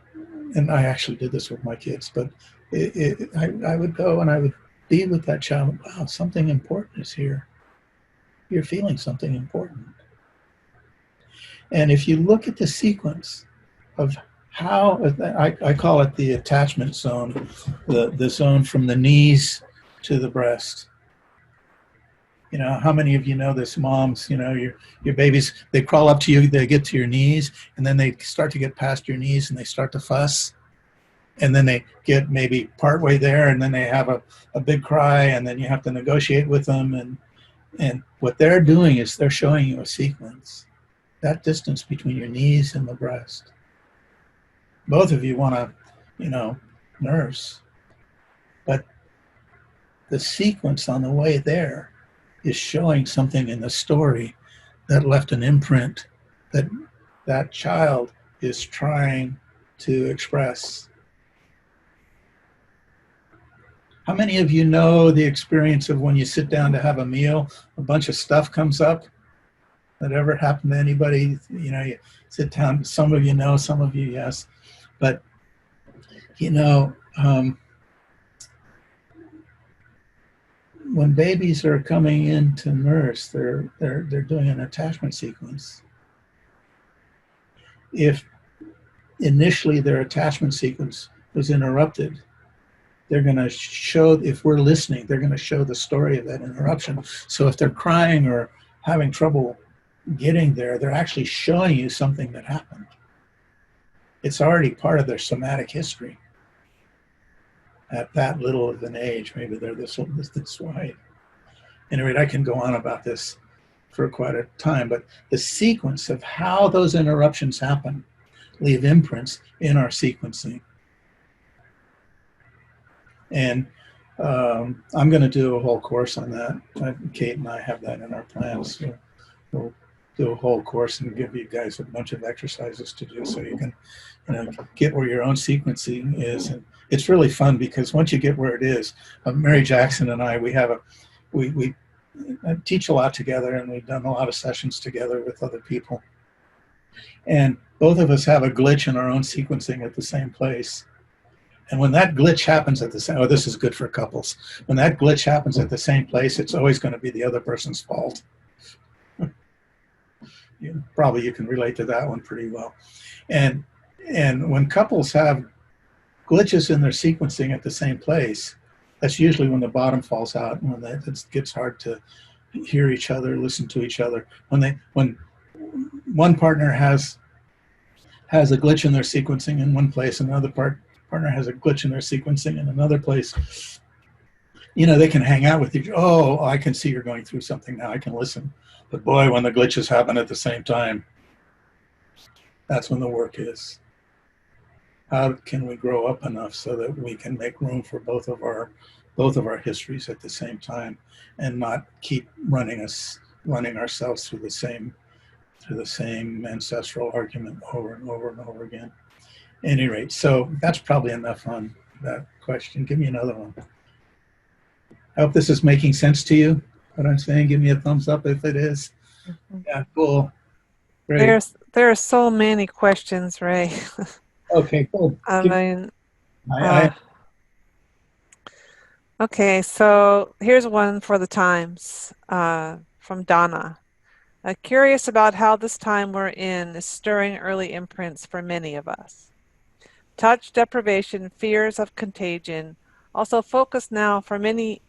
and I actually did this with my kids, but I would go and I would be with that child. Wow, something important is here. You're feeling something important. And if you look at the sequence of how, I call it the attachment zone, the zone from the knees to the breast. How many of you know this, moms, your babies, they crawl up to you, they get to your knees, and then they start to get past your knees and they start to fuss. And then they get maybe partway there, and then they have a big cry, and then you have to negotiate with them. And what they're doing is they're showing you a sequence, that distance between your knees and the breast. Both of you want to, nurse, but the sequence on the way there is showing something in the story that left an imprint that that child is trying to express. How many of you know the experience of when you sit down to have a meal, a bunch of stuff comes up? That ever happened to anybody? You sit down, some of you know, some of you yes. But, when babies are coming in to nurse, they're doing an attachment sequence. If initially their attachment sequence was interrupted, they're going to show, if we're listening, they're going to show the story of that interruption. So if they're crying or having trouble getting there, they're actually showing you something that happened. It's already part of their somatic history. At that little of an age, maybe they're this wide. Anyway, I can go on about this for quite a time, but the sequence of how those interruptions happen leave imprints in our sequencing. And I'm going to do a whole course on that. Kate and I have that in our plans. So we'll do a whole course and give you guys a bunch of exercises to do so you can get where your own sequencing is. And it's really fun because once you get where it is, Mary Jackson and I, we teach a lot together, and we've done a lot of sessions together with other people. And both of us have a glitch in our own sequencing at the same place. And when that glitch happens at the same, oh, this is good for couples. When that glitch happens at the same place, it's always going to be the other person's fault. Probably you can relate to that one pretty well. And when couples have glitches in their sequencing at the same place, that's usually when the bottom falls out, and when it gets hard to hear each other, listen to each other. When one partner has a glitch in their sequencing in one place, and another partner has a glitch in their sequencing in another place, they can hang out with each other. Oh, I can see you're going through something now. I can listen. But boy, when the glitches happen at the same time, that's when the work is. How can we grow up enough so that we can make room for both of our histories at the same time, and not keep running ourselves through the same ancestral argument over and over and over again. At any rate, so that's probably enough on that question. Give me another one. I hope this is making sense to you, what I'm saying. Give me a thumbs up if it is. Mm-hmm. Yeah, cool. Great. There are so many questions, Ray. Okay, cool. Okay, so here's one for the times from Donna. Curious about how this time we're in is stirring early imprints for many of us. Touch deprivation, fears of contagion, also focus now for many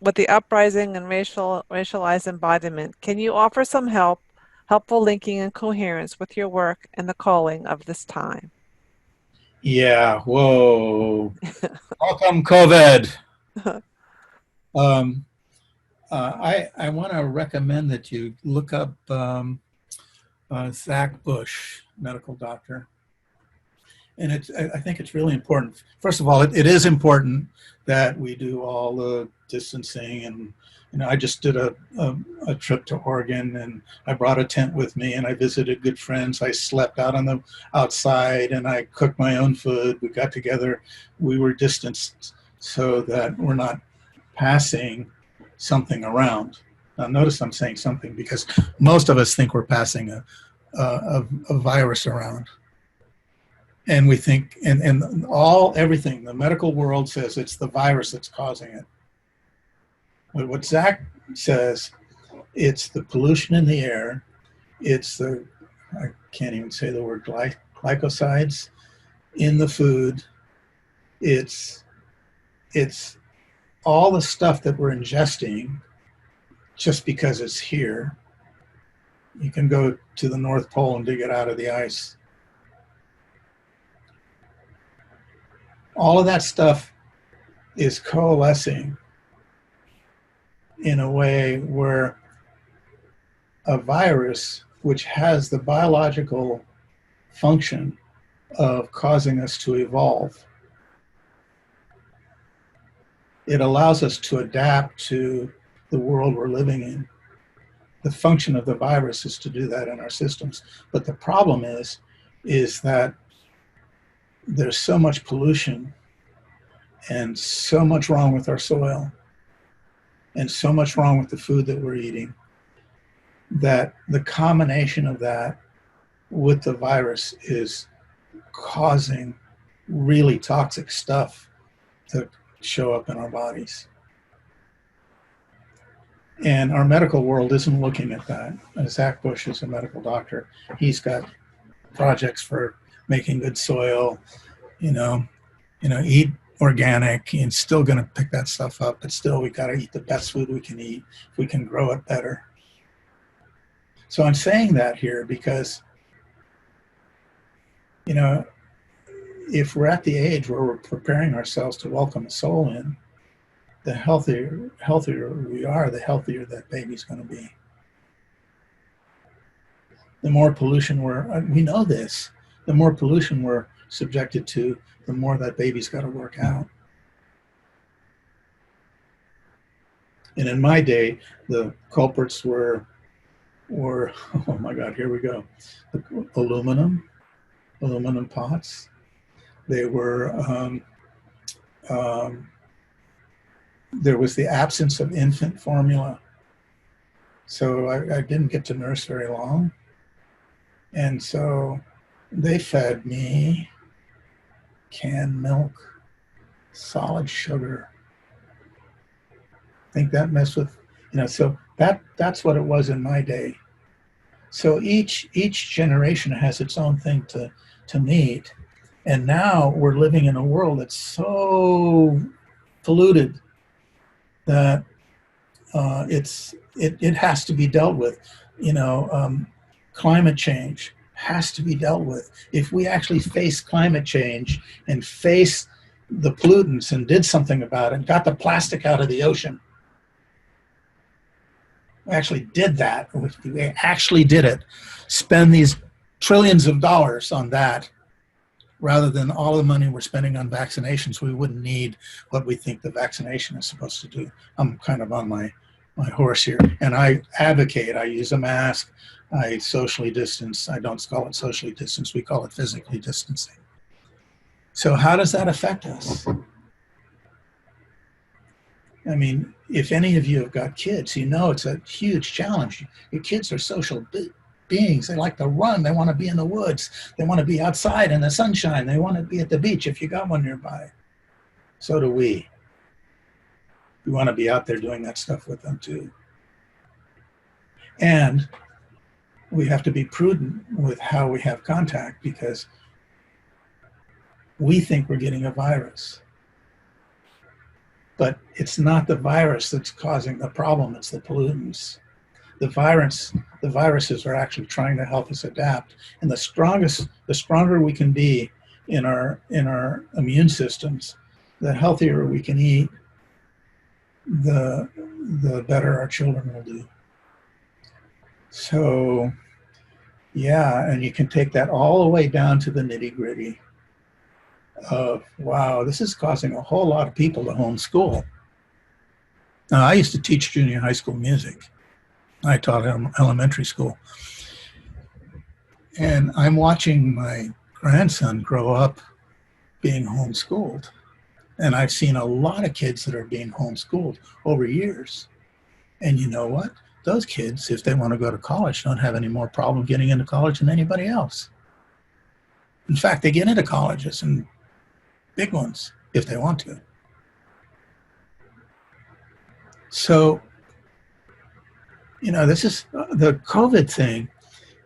with the uprising and racialized embodiment. Can you offer some helpful linking and coherence with your work and the calling of this time? Yeah, whoa. Welcome, COVID. I want to recommend that you look up Zach Bush, medical doctor. And I think it's really important. First of all, it is important that we do all the distancing. And I just did a trip to Oregon, and I brought a tent with me, and I visited good friends. I slept out on the outside, and I cooked my own food. We got together. We were distanced so that we're not passing something around. Now, notice I'm saying something, because most of us think we're passing a virus around. And we think, and everything, the medical world says it's the virus that's causing it. But what Zach says, it's the pollution in the air, it's I can't even say the word glycosides in the food, it's all the stuff that we're ingesting just because it's here. You can go to the North Pole and dig it out of the ice. All of that stuff is coalescing in a way where a virus, which has the biological function of causing us to evolve, it allows us to adapt to the world we're living in. The function of the virus is to do that in our systems. But the problem is that there's so much pollution and so much wrong with our soil and so much wrong with the food that we're eating, that the combination of that with the virus is causing really toxic stuff to show up in our bodies. And our medical world isn't looking at that. Zach Bush is a medical doctor. He's got projects for making good soil, eat organic, and still going to pick that stuff up, but still we got to eat the best food we can eat if we can grow it better. So I'm saying that here because, if we're at the age where we're preparing ourselves to welcome a soul in, the healthier we are, the healthier that baby's going to be. The more pollution we know this, the more pollution we're subjected to, the more that baby's got to work out. And in my day, the culprits were oh my God, here we go. Aluminum pots. They were, there was the absence of infant formula. So I didn't get to nurse very long. And so they fed me canned milk, solid sugar. I think that messed with, so that's what it was in my day. So each generation has its own thing to meet. And now we're living in a world that's so polluted that it has to be dealt with. Climate change has to be dealt with. If we actually face climate change and face the pollutants and did something about it, got the plastic out of the ocean, we actually did that. We actually did it. Spend these trillions of dollars on that rather than all the money we're spending on vaccinations. We wouldn't need what we think the vaccination is supposed to do. I'm kind of on my horse here, and I advocate. I use a mask. I socially distance. I don't call it socially distance. We call it physically distancing. So how does that affect us? I mean, if any of you have got kids, you know it's a huge challenge. Your kids are social beings. They like to run. They want to be in the woods. They want to be outside in the sunshine. They want to be at the beach if you got one nearby. So do we. We want to be out there doing that stuff with them too. And we have to be prudent with how we have contact because we think we're getting a virus. But it's not the virus that's causing the problem, it's the pollutants. The viruses are actually trying to help us adapt. And the stronger we can be in our immune systems, the healthier we can eat, the better our children will do. So, yeah, and you can take that all the way down to the nitty-gritty of, wow, this is causing a whole lot of people to homeschool. Now, I used to teach junior high school music. I taught elementary school. And I'm watching my grandson grow up being homeschooled. And I've seen a lot of kids that are being homeschooled over years. And you know what? Those kids, if they want to go to college, don't have any more problem getting into college than anybody else. In fact, they get into colleges and big ones if they want to. So, this is the COVID thing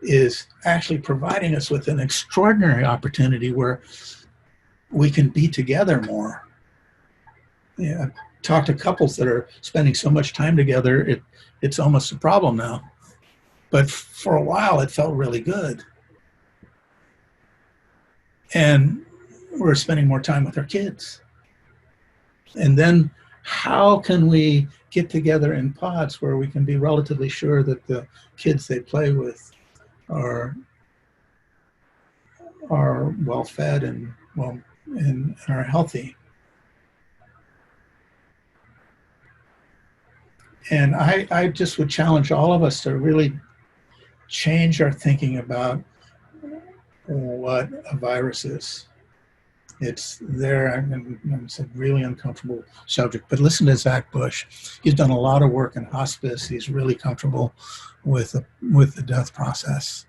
is actually providing us with an extraordinary opportunity where we can be together more. Yeah, I've talked to couples that are spending so much time together, it's almost a problem now. But for a while, it felt really good. And we're spending more time with our kids. And then how can we get together in pods where we can be relatively sure that the kids they play with are well fed and are healthy? And I just would challenge all of us to really change our thinking about what a virus is. It's there, and it's a really uncomfortable subject. But listen to Zach Bush. He's done a lot of work in hospice. He's really comfortable with the death process.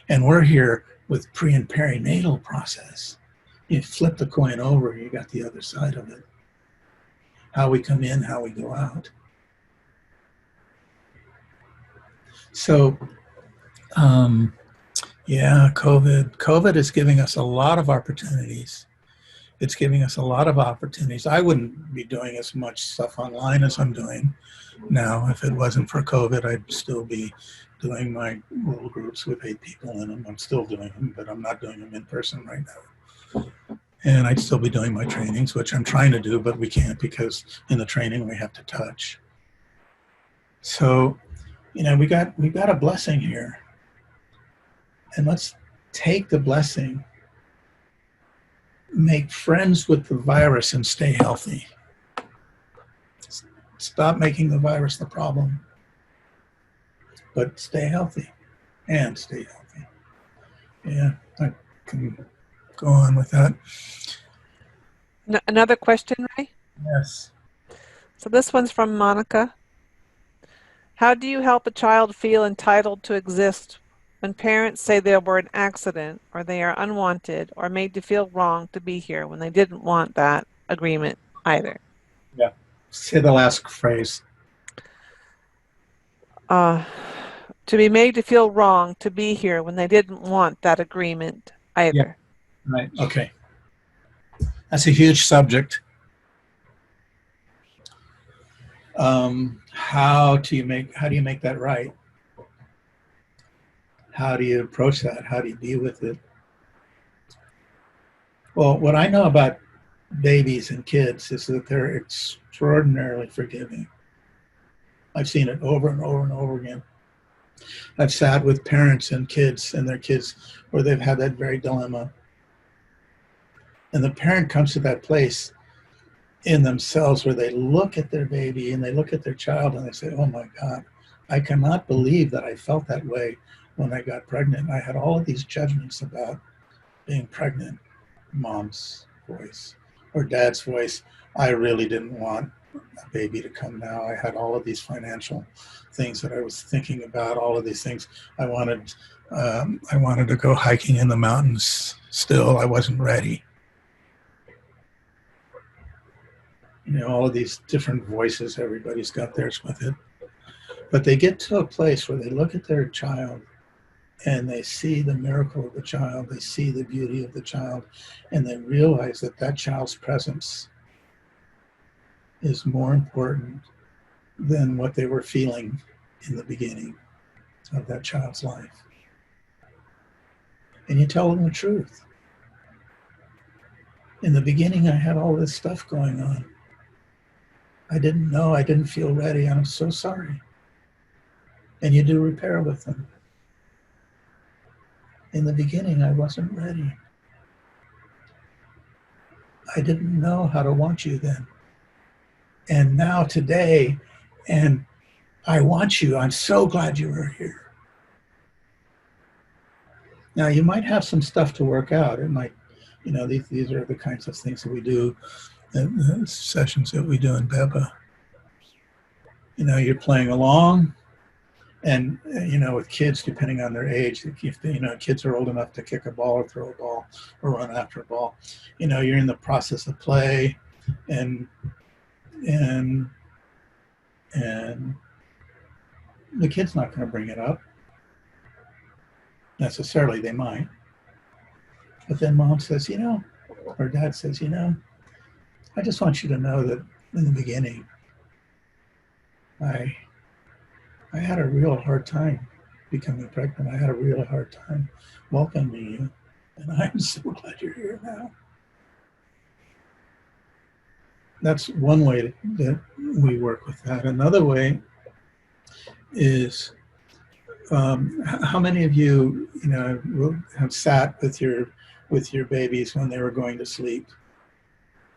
And we're here with pre and perinatal process. You flip the coin over, you got the other side of it. How we come in, how we go out. So, yeah, COVID is giving us a lot of opportunities. It's giving us a lot of opportunities. I wouldn't be doing as much stuff online as I'm doing now. If it wasn't for COVID, I'd still be doing my little groups with 8 people in them. I'm still doing them, but I'm not doing them in person right now. And I'd still be doing my trainings, which I'm trying to do, but we can't because in the training we have to touch. So, we got a blessing here. And let's take the blessing, make friends with the virus and stay healthy. Stop making the virus the problem, but stay healthy and stay healthy. Yeah, I can go on with that. Another question, Ray? Yes. So this one's from Monica. How do you help a child feel entitled to exist When parents say they were an accident, or they are unwanted, or made to feel wrong to be here when they didn't want that agreement either. Yeah. Say the last phrase. To be made to feel wrong to be here when they didn't want that agreement Yeah. either. Right. Okay. That's a huge subject. How do you make that right? How do you approach that? How do you deal with it? Well, what I know about babies and kids is that they're extraordinarily forgiving. I've seen it over and over and over again. I've sat with parents and kids and their kids where they've had that very dilemma. And the parent comes to that place in themselves where they look at their baby and they look at their child and they say, oh my God, I cannot believe that I felt that way when I got pregnant. I had all of these judgments about being pregnant. Mom's voice or dad's voice. I really didn't want a baby to come now. I had all of these financial things that I was thinking about, all of these things. I wanted to go hiking in the mountains still. I wasn't ready. You know, all of these different voices, everybody's got theirs with it. But they get to a place where they look at their child and they see the miracle of the child, they see the beauty of the child, and they realize that that child's presence is more important than what they were feeling in the beginning of that child's life. And you tell them the truth. In the beginning, I had all this stuff going on. I didn't know, I didn't feel ready, I'm so sorry. And you do repair with them. In the beginning, I wasn't ready. I didn't know how to want you then. And now today, and I want you. I'm so glad you were here. Now, you might have some stuff to work out. It might, you know, these are the kinds of things that we do in the sessions that we do in BEBA. You know, you're playing along, and, you know, with kids, depending on their age, if, you know, kids are old enough to kick a ball or throw a ball or run after a ball, you know, you're in the process of play, and the kid's not going to bring it up necessarily. They might, but then mom says, you know, or dad says, you know, I just want you to know that in the beginning, I had a real hard time becoming pregnant. I had a real hard time welcoming you, and I'm so glad you're here now. That's one way that we work with that. Another way is, how many of you, you know, have sat with your babies when they were going to sleep?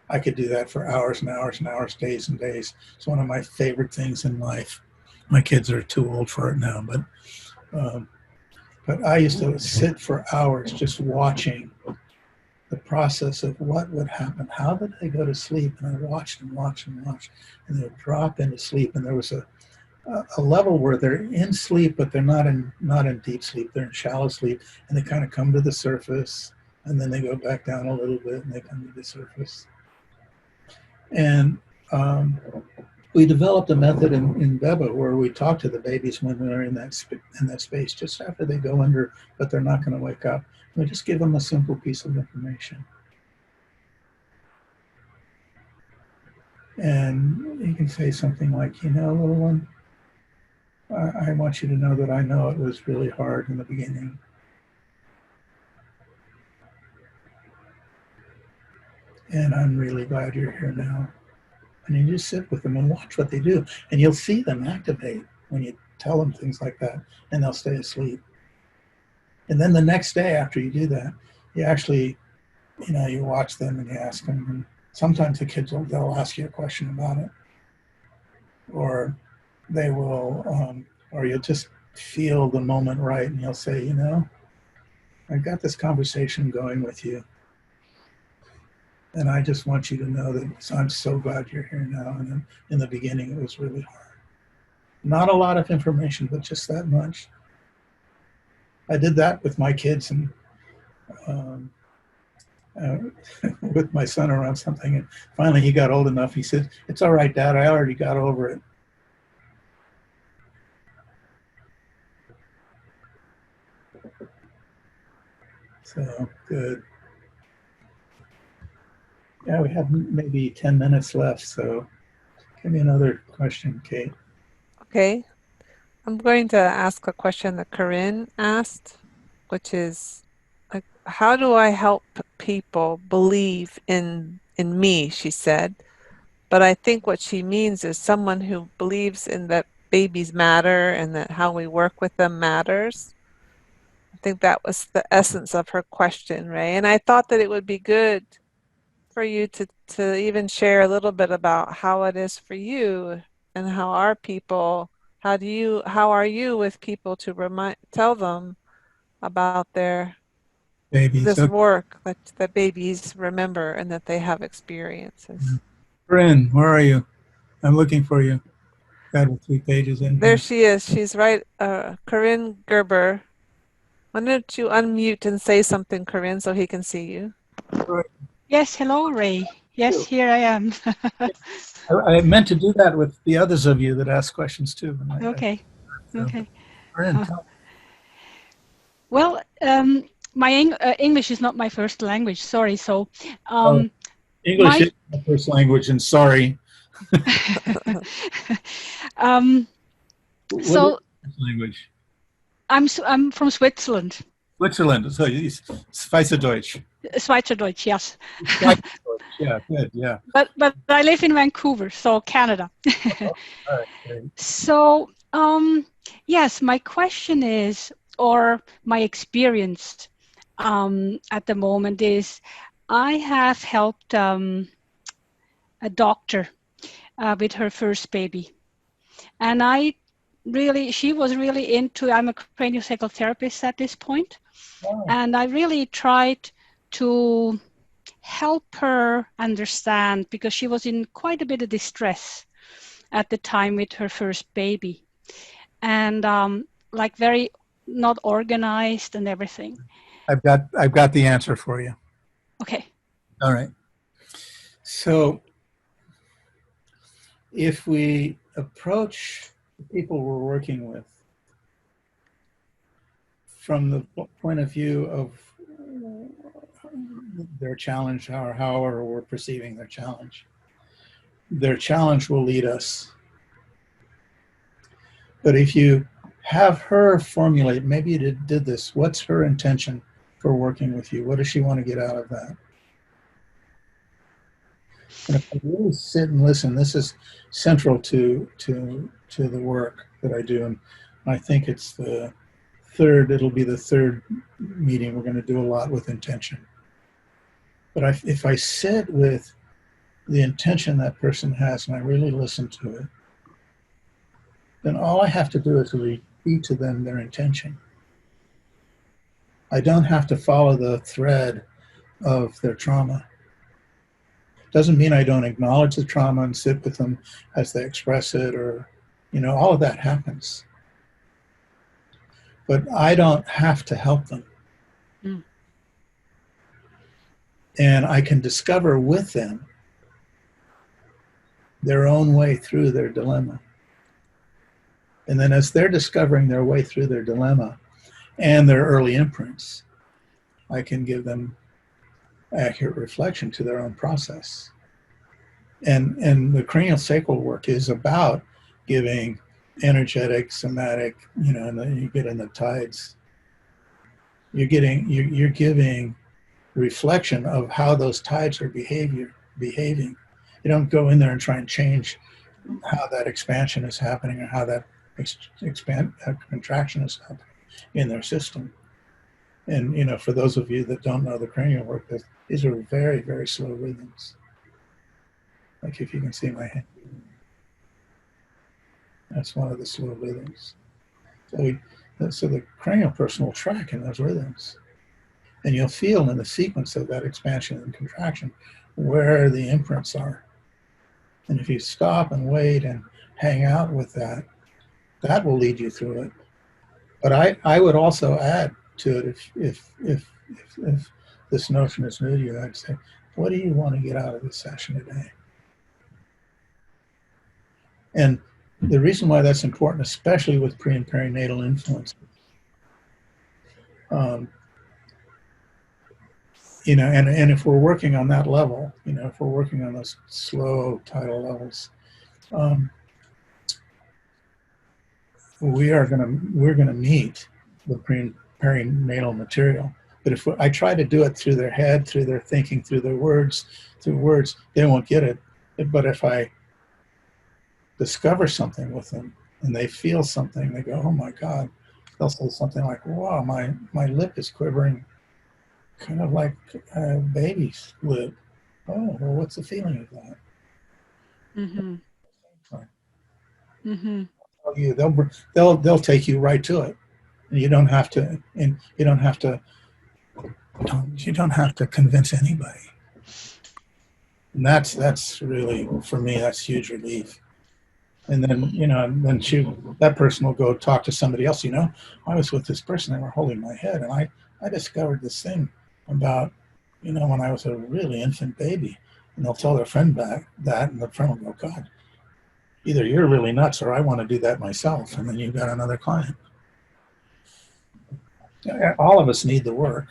I could do that for hours and hours and hours, days and days. It's one of my favorite things in life. My kids are too old for it now, but I used to sit for hours just watching the process of what would happen. How did they go to sleep? And I watched and watched and watched, and they would drop into sleep. And there was a level where they're in sleep, but they're not in deep sleep. They're in shallow sleep, and they kind of come to the surface, and then they go back down a little bit, and they come to the surface. And we developed a method in BEBA where we talk to the babies when they're in that space, just after they go under, but they're not going to wake up. We just give them a simple piece of information. And you can say something like, you know, little one, I want you to know that I know it was really hard in the beginning. And I'm really glad you're here now. And you just sit with them and watch what they do. And you'll see them activate when you tell them things like that, and they'll stay asleep. And then the next day after you do that, you actually, you know, you watch them and you ask them. And sometimes the kids they'll ask you a question about it. Or they will, or you'll just feel the moment right, and you'll say, you know, I've got this conversation going with you. And I just want you to know that I'm so glad you're here now. And in the beginning, it was really hard. Not a lot of information, but just that much. I did that with my kids and um, uh, with my son around something. And finally he got old enough. He said, "It's all right, Dad. I already got over it." So good. Yeah, we have maybe 10 minutes left. So give me another question, Kate. Okay. I'm going to ask a question that Corinne asked, which is like, how do I help people believe in me, she said. But I think what she means is someone who believes in that babies matter and that how we work with them matters. I think that was the essence of her question, Ray. And I thought that it would be good for you to even share a little bit about how it is for you and how are people, how are you with people to tell them about Babies. this Okay. work that babies remember and that they have experiences. Corinne, where are you? I'm looking for you. God, we're 3 pages in There here. she is. She's right. Corinne Gerber. Why don't you unmute and say something, Corinne, so he can see you? Yes, hello, Ray. Yes, here I am. I meant to do that with the others of you that asked questions too. Okay, okay. Corinne, tell Well, my English is not my first language. Sorry. So, oh, English my is my first language, and sorry. um, What is so your first language? I'm from Switzerland, Switzerland. So Schweizerdeutsch. Schweizerdeutsch. Yes, Schweizerdeutsch. Yeah, good. Yeah. but I live in Vancouver, so Canada. All right. Great. So, yes, my question is, or my experience at the moment is, I have helped a doctor with her first baby, and she was really into. I'm a craniopsychotherapist at this point, Oh, and I really tried to help her understand because she was in quite a bit of distress at the time with her first baby, and like very not organized and everything. I've got the answer for you. Okay. All right. So if we approach the people we're working with from the point of view of their challenge or however we're perceiving their challenge will lead us. But if you have her formulate, maybe you did this, what's her intention for working with you? What does she want to get out of that? And if I really sit and listen, this is central to the work that I do. And I think it's it'll be the third meeting. We're going to do a lot with intention. But if I sit with the intention that person has and I really listen to it, then all I have to do is repeat to them their intention. I don't have to follow the thread of their trauma. Doesn't mean I don't acknowledge the trauma and sit with them as they express it, or, all of that happens. But I don't have to help them. Mm. And I can discover with them their own way through their dilemma. And then as they're discovering their way through their dilemma and their early imprints, I can give them accurate reflection to their own process. And the cranial sacral work is about giving energetic, somatic, and then you get in the tides. You're giving reflection of how those tides are behaving. You don't go in there and try and change how that expansion is happening or how that contraction is happening in their system. And for those of you that don't know the cranial work, these are very, very slow rhythms. Like if you can see my hand, that's one of the slow rhythms. So the cranial person will track in those rhythms. And you'll feel in the sequence of that expansion and contraction where the imprints are. And if you stop and wait and hang out with that, that will lead you through it. But I would also add to it, if this notion is new to you, I'd say, what do you want to get out of this session today? And the reason why that's important, especially with pre and perinatal influence, you know, and if we're working on that level, you know, if we're working on those slow tidal levels, we're gonna meet the pre and perinatal material. But if I try to do it through their head, through their thinking, through words, they won't get it. But if I discover something with them and they feel something, they go, oh my God. They'll say something like, wow, my lip is quivering, kind of like a baby's lip. Oh, well, what's the feeling of that? Mm-hmm. They'll take you right to it. And you don't have to convince anybody. And that's really, for me, that's huge relief. And then, you know, that person will go talk to somebody else. You know, I was with this person, they were holding my head, and I discovered this thing about, you know, when I was a really infant baby. And they'll tell their friend back that, and the friend will go, God, either you're really nuts or I want to do that myself. And then you've got another client. All of us need the work.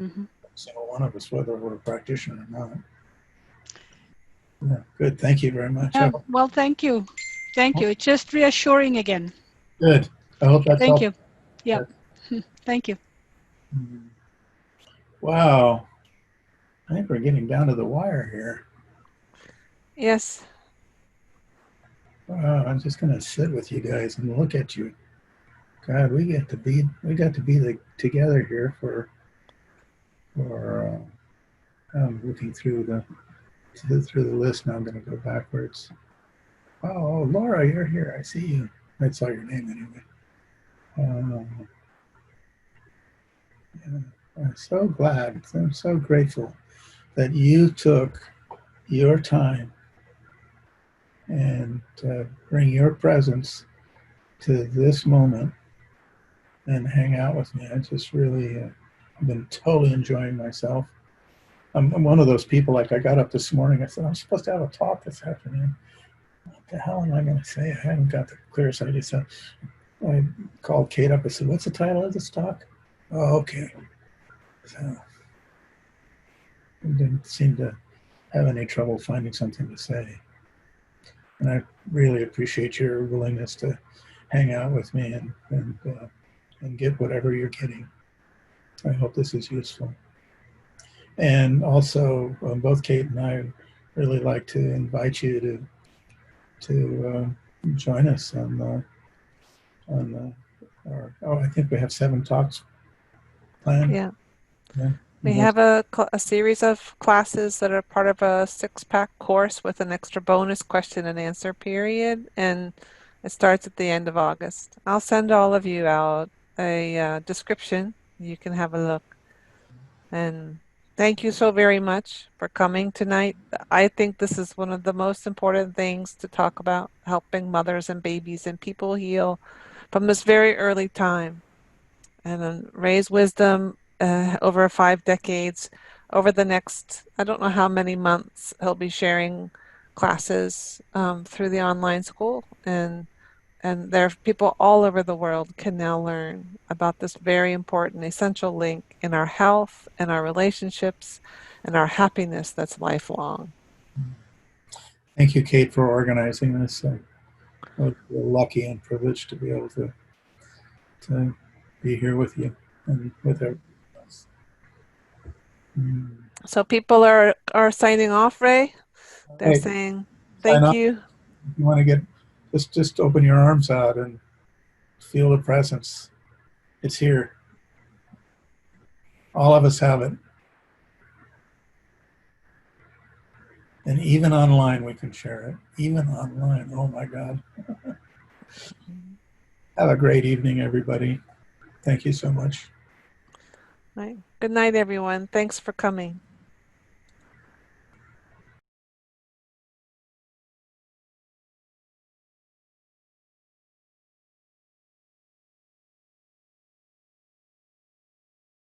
Mm-hmm. So one of us, whether we're a practitioner or not. Yeah, good. Thank you very much. Well, thank you. Thank you. It's just reassuring again. Good. I hope that's Thank helpful. you. Yeah. Thank you. Wow. I think we're getting down to the wire here. Yes. Wow, I'm just going to sit with you guys and look at you. God, we got to be together here for I'm looking through the list now. I'm going to go backwards. Oh, Laura, you're here. I see you. I saw your name anyway. Yeah, I'm so glad. I'm so grateful that you took your time and bring your presence to this moment and hang out with me. I just really I've been totally enjoying myself. I'm one of those people, like I got up this morning, I said, I'm supposed to have a talk this afternoon. What the hell am I going to say? I haven't got the clearest idea. So I called Kate up. I said, what's the title of this talk? Oh, okay. So I didn't seem to have any trouble finding something to say. And I really appreciate your willingness to hang out with me and get whatever you're getting. I hope this is useful. And also, both Kate and I really like to invite you to join us on I think we have 7 talks planned. Yeah. Yeah. We have a series of classes that are part of a 6-pack course with an extra bonus question and answer period, and it starts at the end of August. I'll send all of you out a description. You can have a look. And thank you so very much for coming tonight. I think this is one of the most important things to talk about, helping mothers and babies and people heal from this very early time. And Ray's wisdom over 5 decades, over the next, I don't know how many months, he'll be sharing classes through the online school, and there are people all over the world can now learn about this very important, essential link in our health and our relationships and our happiness that's lifelong. Thank you, Kate, for organizing this. We're lucky and privileged to be able to be here with you and with everyone else. So people are signing off, Ray. They're saying thank you. If you want to get, just open your arms out and feel the presence. It's here. All of us have it. And even online we can share it. Even online. Oh my God. Have a great evening, everybody. Thank you so much. Right. Good night, everyone. Thanks for coming.